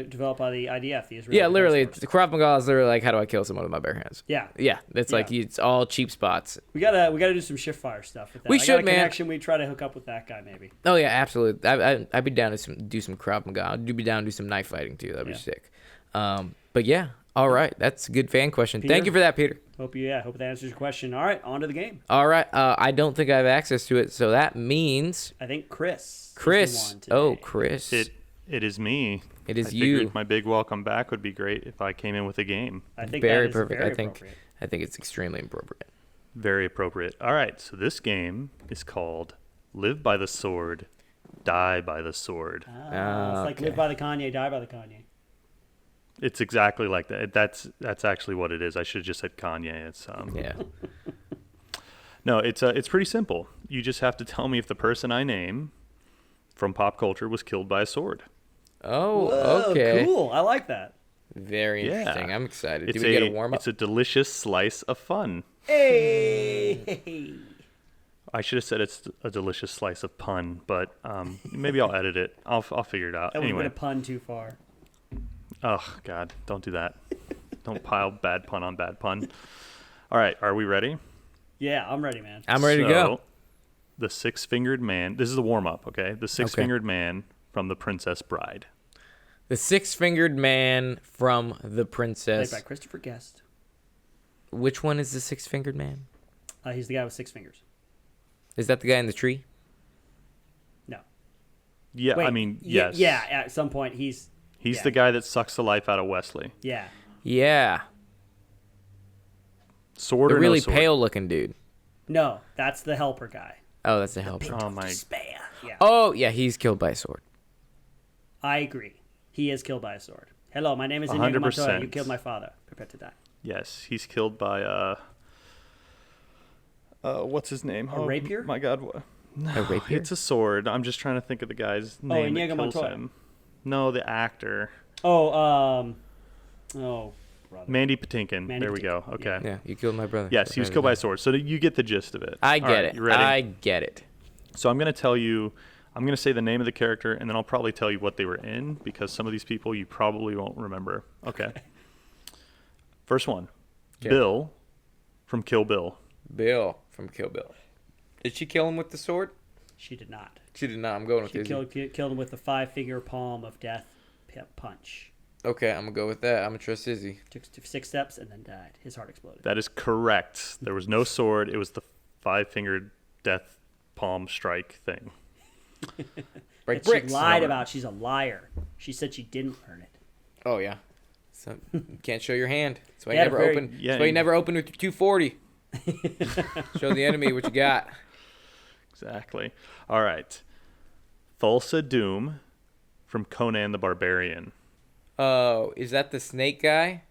Developed by the IDF. The Israeli Literally, Defense Force. Krav Maga is literally like, how do I kill someone with my bare hands? Yeah. It's like it's all cheap spots. We gotta do some shift fire stuff with that. We I got should, a man. connection. We try to hook up with that guy maybe. Oh yeah, absolutely. I'd be down to do some Krav Maga. I'd be down to do some knife fighting too. That'd be sick. But yeah, all right, that's a good fan question. Peter? Thank you for that, Peter. Hope that answers your question. All right, on to the game. All right, I don't think I have access to it, so that means I think Chris. Chris. Is the one today. Oh, Chris. It is me. It is I you. figured my big welcome back would be great if I came in with a game. I think Very that is perfect. Very I think appropriate. it's extremely appropriate. Very appropriate. All right, so this game is called Live by the Sword, Die by the Sword. It's like okay. live by the Kanye, die by the Kanye. It's exactly like that. That's actually what it is. I should have just said Kanye. It's Yeah. No, it's pretty simple. You just have to tell me if the person I name from pop culture was killed by a sword. Oh, Whoa, okay. cool. I like that. Very Yeah. interesting. I'm excited. It's Do we get a warm up? It's a delicious slice of fun. Hey. I should have said it's a delicious slice of pun, but maybe I'll edit it. I'll figure it out. That would have Anyway. been a pun too far. Oh, God, don't do that. Don't pile bad pun on bad pun. All right, are we ready? Yeah, I'm ready, man. I'm ready to go. The six-fingered man. This is the warm-up, okay? The six-fingered man from The Princess Bride. The six-fingered man from The Princess. Played by Christopher Guest. Which one is the six-fingered man? He's the guy with 6 fingers. Is that the guy in the tree? No. Yeah, Wait, I mean, yes. Yeah, at some point he's He's yeah. the guy that sucks the life out of Wesley. Yeah. Yeah. Sword The or really no sword? pale-looking dude. No, that's the helper guy. Oh, that's the helper. Oh, my. Yeah. Oh, yeah, he's killed by a sword. I agree. He is killed by a sword. Hello, my name is Inigo 100%. Montoya. You killed my father. Prepare to die. Yes, he's killed by, what's his name? A rapier? My God. A rapier? It's a sword. I'm just trying to think of the guy's name that Inigo kills Montoya. him. No, the actor. Oh, brother. Mandy Patinkin. Mandy There we go. Patinkin, Okay. Yeah, you killed my brother. Yes, he was killed by a sword. So you get the gist of it. I All get right, it. You ready? I get it. So I'm going to tell you, I'm going to say the name of the character, and then I'll probably tell you what they were in, because some of these people you probably won't remember. Okay. First one. Okay. Bill from Kill Bill. Bill from Kill Bill. Did she kill him with the sword? She did not. She did not. I'm going with She Izzy. killed him with the 5-finger palm of death punch. Okay, I'm going to go with that. I'm going to trust Izzy. Took 6 steps and then died. His heart exploded. That is correct. There was no sword. It was the 5-fingered death palm strike thing. Break That she bricks. lied about. She's a liar. She said she didn't learn it. Oh, yeah. So, you can't show your hand. That's why you Yeah, never very- open. Yeah, That's why you you- never open with your 240. Show the enemy what you got. Exactly. All right. Thulsa Doom from Conan the Barbarian. Oh, is that the snake guy?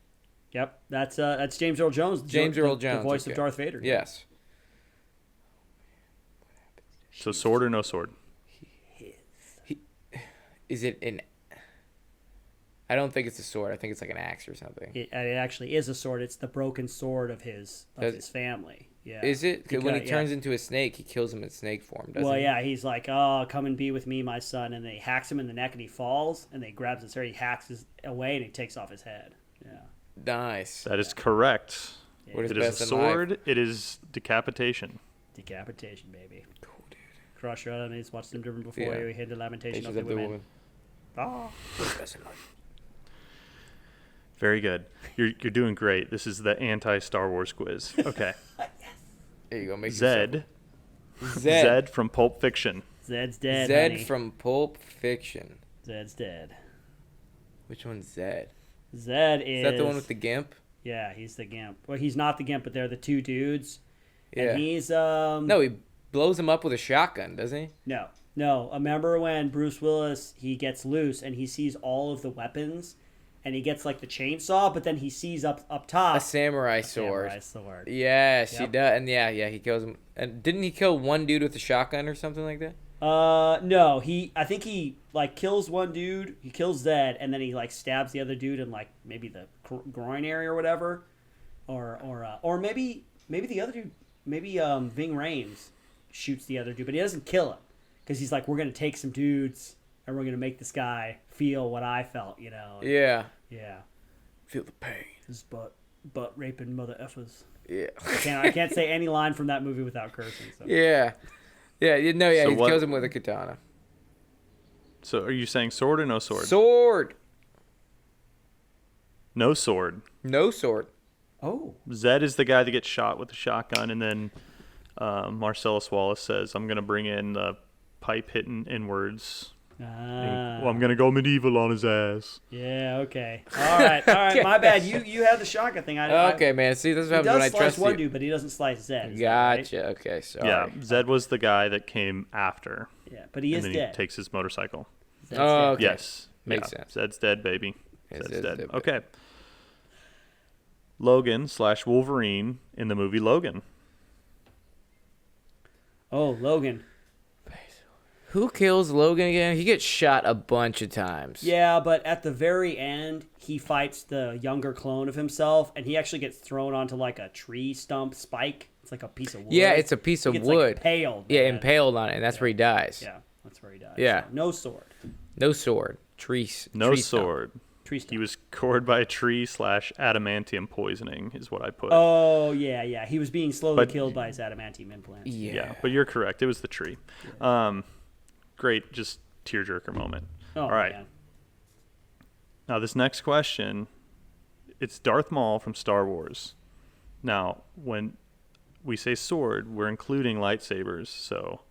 Yep, that's James Earl Jones. James Earl Jones. the voice okay. of Darth Vader. Yes. So sword or no sword? Is it an... I don't think it's a sword. I think it's like an axe or something. It actually is a sword. It's the broken sword of his family. Yeah. Is it? Because when he Because- turns into a snake, he kills him in snake form, doesn't Well, he? yeah, he's like, "Oh, come and be with me, my son," and they hacks him in the neck, and he falls, and they grabs his hair, he hacks his away, and he takes off his head. Yeah. Nice. That is correct. What is It is best a in life? sword. It is decapitation. Decapitation, baby. Cool, dude. Crush your enemies, watch them driven before Yeah. you, hear the lamentation Patience of the women. Oh. What's best in life? Very good. You're doing great. This is the anti-Star Wars quiz. Okay. There you go. Make Zed. yourself- Zed from Pulp Fiction. Zed's dead, Zed honey. from Pulp Fiction. Zed's dead. Which one's Zed? Zed is... Is that the one with the gimp? Yeah, he's the Gimp. Well, he's not the Gimp, but they're the two dudes. Yeah. And he's No, he blows him up with a shotgun, doesn't he? No. Remember when Bruce Willis, he gets loose and he sees all of the weapons, and he gets like the chainsaw, but then he sees up top A samurai sword. Samurai sword. Yes, he Yep. does. And yeah, he kills him. And didn't he kill one dude with a shotgun or something like that? No, I think he like kills one dude, he kills Zed, and then he like stabs the other dude in like maybe the groin area or whatever, or maybe the other dude, maybe Ving Rhames shoots the other dude, but he doesn't kill him because he's like, we're gonna take some dudes and we're gonna make this guy feel what I felt, you know? Yeah. Yeah. Feel the pain. This butt raping mother effers. Yeah. I can't say any line from that movie without cursing. So. Yeah. Yeah, So he what- kills him with a katana. So are you saying sword or no sword? Sword. No sword. No sword. Oh. Zed is the guy that gets shot with the shotgun, and then Marcellus Wallace says, I'm going to bring in the pipe hitting inwards. Well, I'm going to go medieval on his ass. Yeah, okay. All right. My bad. You had the shotgun thing. Okay, man. See, this is He what happens when I does slice trust one you. dude, but he doesn't slice Zed. Is that right? Gotcha. Okay, sorry. Yeah, Zed was the guy that came after. Yeah, but he and is then dead. he takes his motorcycle. Zed's Oh, dead. okay. Yes. Makes Yeah, sense. Zed's dead, baby. Yeah, Zed's Zed's dead. dead. Okay. Logan/Wolverine in the movie Logan. Oh, Logan. Who kills Logan again? He gets shot a bunch of times. Yeah, but at the very end, he fights the younger clone of himself, and he actually gets thrown onto like a tree stump spike. It's like a piece of wood. Yeah, it's a piece He of gets, wood. Like, impaled. Yeah, man. impaled on it, and that's where he dies. Yeah, that's where he dies. Yeah. So, no sword. No sword. Tree. No tree stump. sword. Tree stump. He was gored by a tree/adamantium poisoning is what I put. Oh, yeah. He was being slowly But- killed by his adamantium implants. Yeah. But you're correct. It was the tree. Great, just tearjerker moment. Oh, All right. man. Now, this next question, it's Darth Maul from Star Wars. Now, when we say sword, we're including lightsabers. So,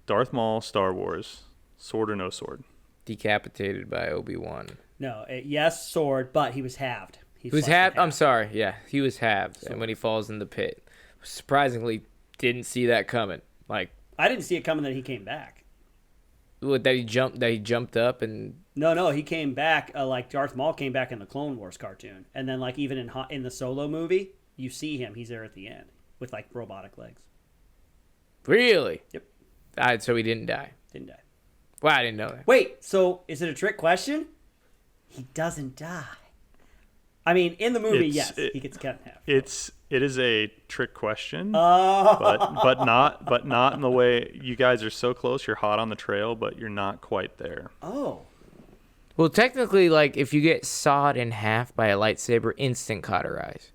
Darth Maul, Star Wars, sword or no sword? Decapitated by Obi-Wan. No, yes, sword, but he was halved. He was sliced in halved. I'm half. sorry. Yeah, he was halved. And when he falls in the pit, surprisingly, didn't see that coming. Like, I didn't see it coming that he came back. that he jumped up and No, he came back. Like Darth Maul came back in the Clone Wars cartoon, and then like even in the Solo movie, you see him. He's there at the end with like robotic legs. really. Yep, So he didn't die. didn't die. Wow, I didn't know that. Wait, so is it a trick question? He doesn't die. I mean, in the movie, yes, he gets cut in half. It is a trick question, Oh, but not in the way you guys are so close. You're hot on the trail, but you're not quite there. oh, Well, technically, like if you get sawed in half by a lightsaber, instant cauterize.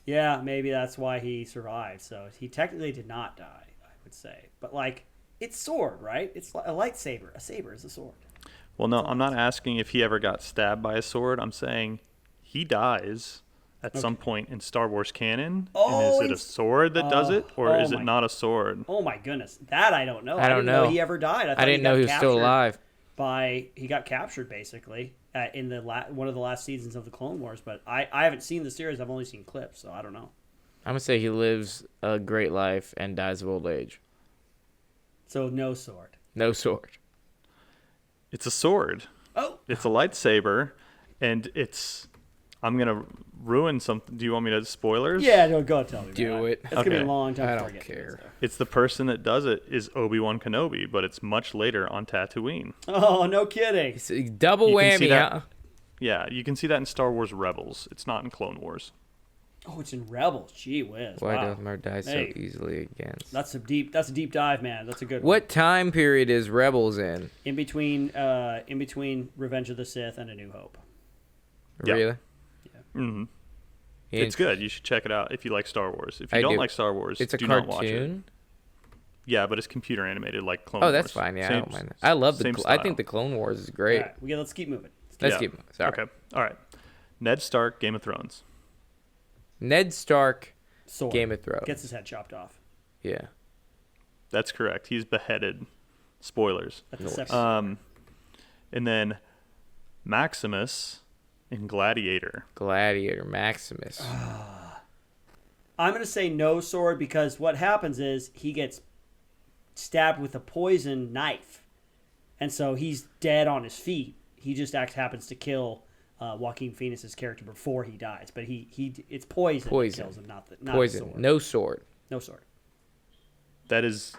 yeah, maybe that's why he survived. So he technically did not die, I would say. But like, it's sword, right? It's a lightsaber. A saber is a sword. Well, no, I'm not asking if he ever got stabbed by a sword. I'm saying he dies at some point in Star Wars canon. Oh, and is it a sword that does it, or is it not a sword? Oh my goodness, that I don't know. I don't didn't know know. he ever died. I didn't know he was still alive. He got captured basically in the one of the last seasons of the Clone Wars. But I haven't seen the series. I've only seen clips, so I don't know. I'm gonna say he lives a great life and dies of old age. So no sword. No sword. It's a sword. Oh, It's a lightsaber, and I'm gonna ruin something. Do you want me to spoilers? yeah. No, go tell me. Do man. it. It's gonna be a Okay. long time. I before don't get to care. it, so. It's the person that does it is Obi-Wan Kenobi, but it's much later on Tatooine. Oh, no kidding. It's a double You can see whammy, that- huh? Yeah, you can see that in Star Wars Rebels. It's not in Clone Wars. Oh, it's in Rebels. Gee whiz. Why wow. does Mar die so Hey. easily again? That's a deep dive, man. That's a good one. What time period is Rebels in? In between Revenge of the Sith and A New Hope. Yeah. Really? hmm He It's ain't- good. You should check it out if you like Star Wars. If you I don't do. like Star Wars, It's a do not watch it. cartoon. Yeah, but it's computer animated like Clone Oh, Wars. that's fine. Yeah, I Same- don't mind. That. I love same I style. think the Clone Wars is All great. right, let's keep moving. Let's Yeah. keep. Sorry. Okay. All right. Ned Stark, Game of Thrones. Ned Stark, Sword. Game of Thrones. Gets his head chopped off. Yeah. That's correct. He's beheaded. Spoilers. That's the Nice. second. And then Maximus in Gladiator. Gladiator, Maximus. I'm going to say no sword because what happens is he gets stabbed with a poison knife. And so he's dead on his feet. He just happens to kill Joaquin Phoenix's character before he dies. But it's poison that kills him, not Poison. the sword. No sword. No sword. That is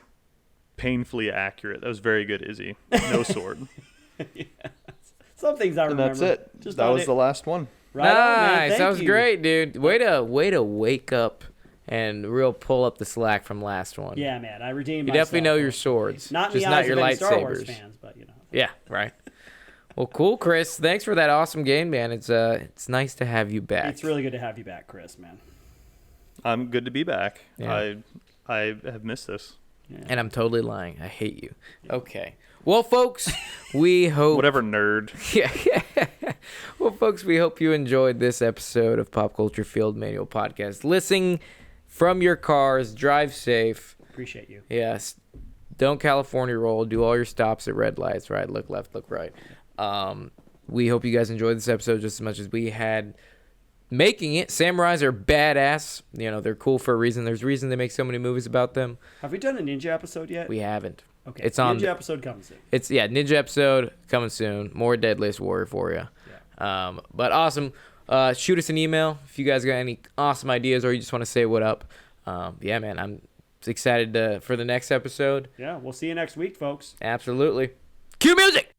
painfully accurate. That was very good, Izzy. No sword. Some things I And remember. that's it. Just That on was it. the last one. Right on, man. Nice. Thank That was you. great, dude. Way to wake up and real pull up the slack from last one. Yeah, man. I redeemed You myself. definitely know your swords. Not in just the not eyes your of any Star Wars lightsabers. fans, but you know. Yeah, right. Well, cool, Chris. Thanks for that awesome game, man. It's nice to have you back. It's really good to have you back, Chris, man. I'm good to be back. Yeah. I have missed this. And I'm totally lying. I hate you. Okay. Well, folks, we hope... Whatever, nerd. Yeah. Well, folks, we hope you enjoyed this episode of Pop Culture Field Manual Podcast. Listen from your cars. Drive safe. Appreciate you. Yes. Don't California roll. Do all your stops at red lights, right? Look left, look right. We hope you guys enjoyed this episode just as much as we had making it. Samurais are badass. You know, they're cool for a reason. There's a reason they make so many movies about them. Have we done a ninja episode yet? We haven't. Okay. It's on. Ninja episode comes in. It's ninja episode coming soon. More Deadliest Warrior for you. Yeah. But awesome. Shoot us an email if you guys got any awesome ideas or you just want to say what up. Yeah, man, I'm excited for the next episode. Yeah, we'll see you next week, folks. Absolutely. Cue music.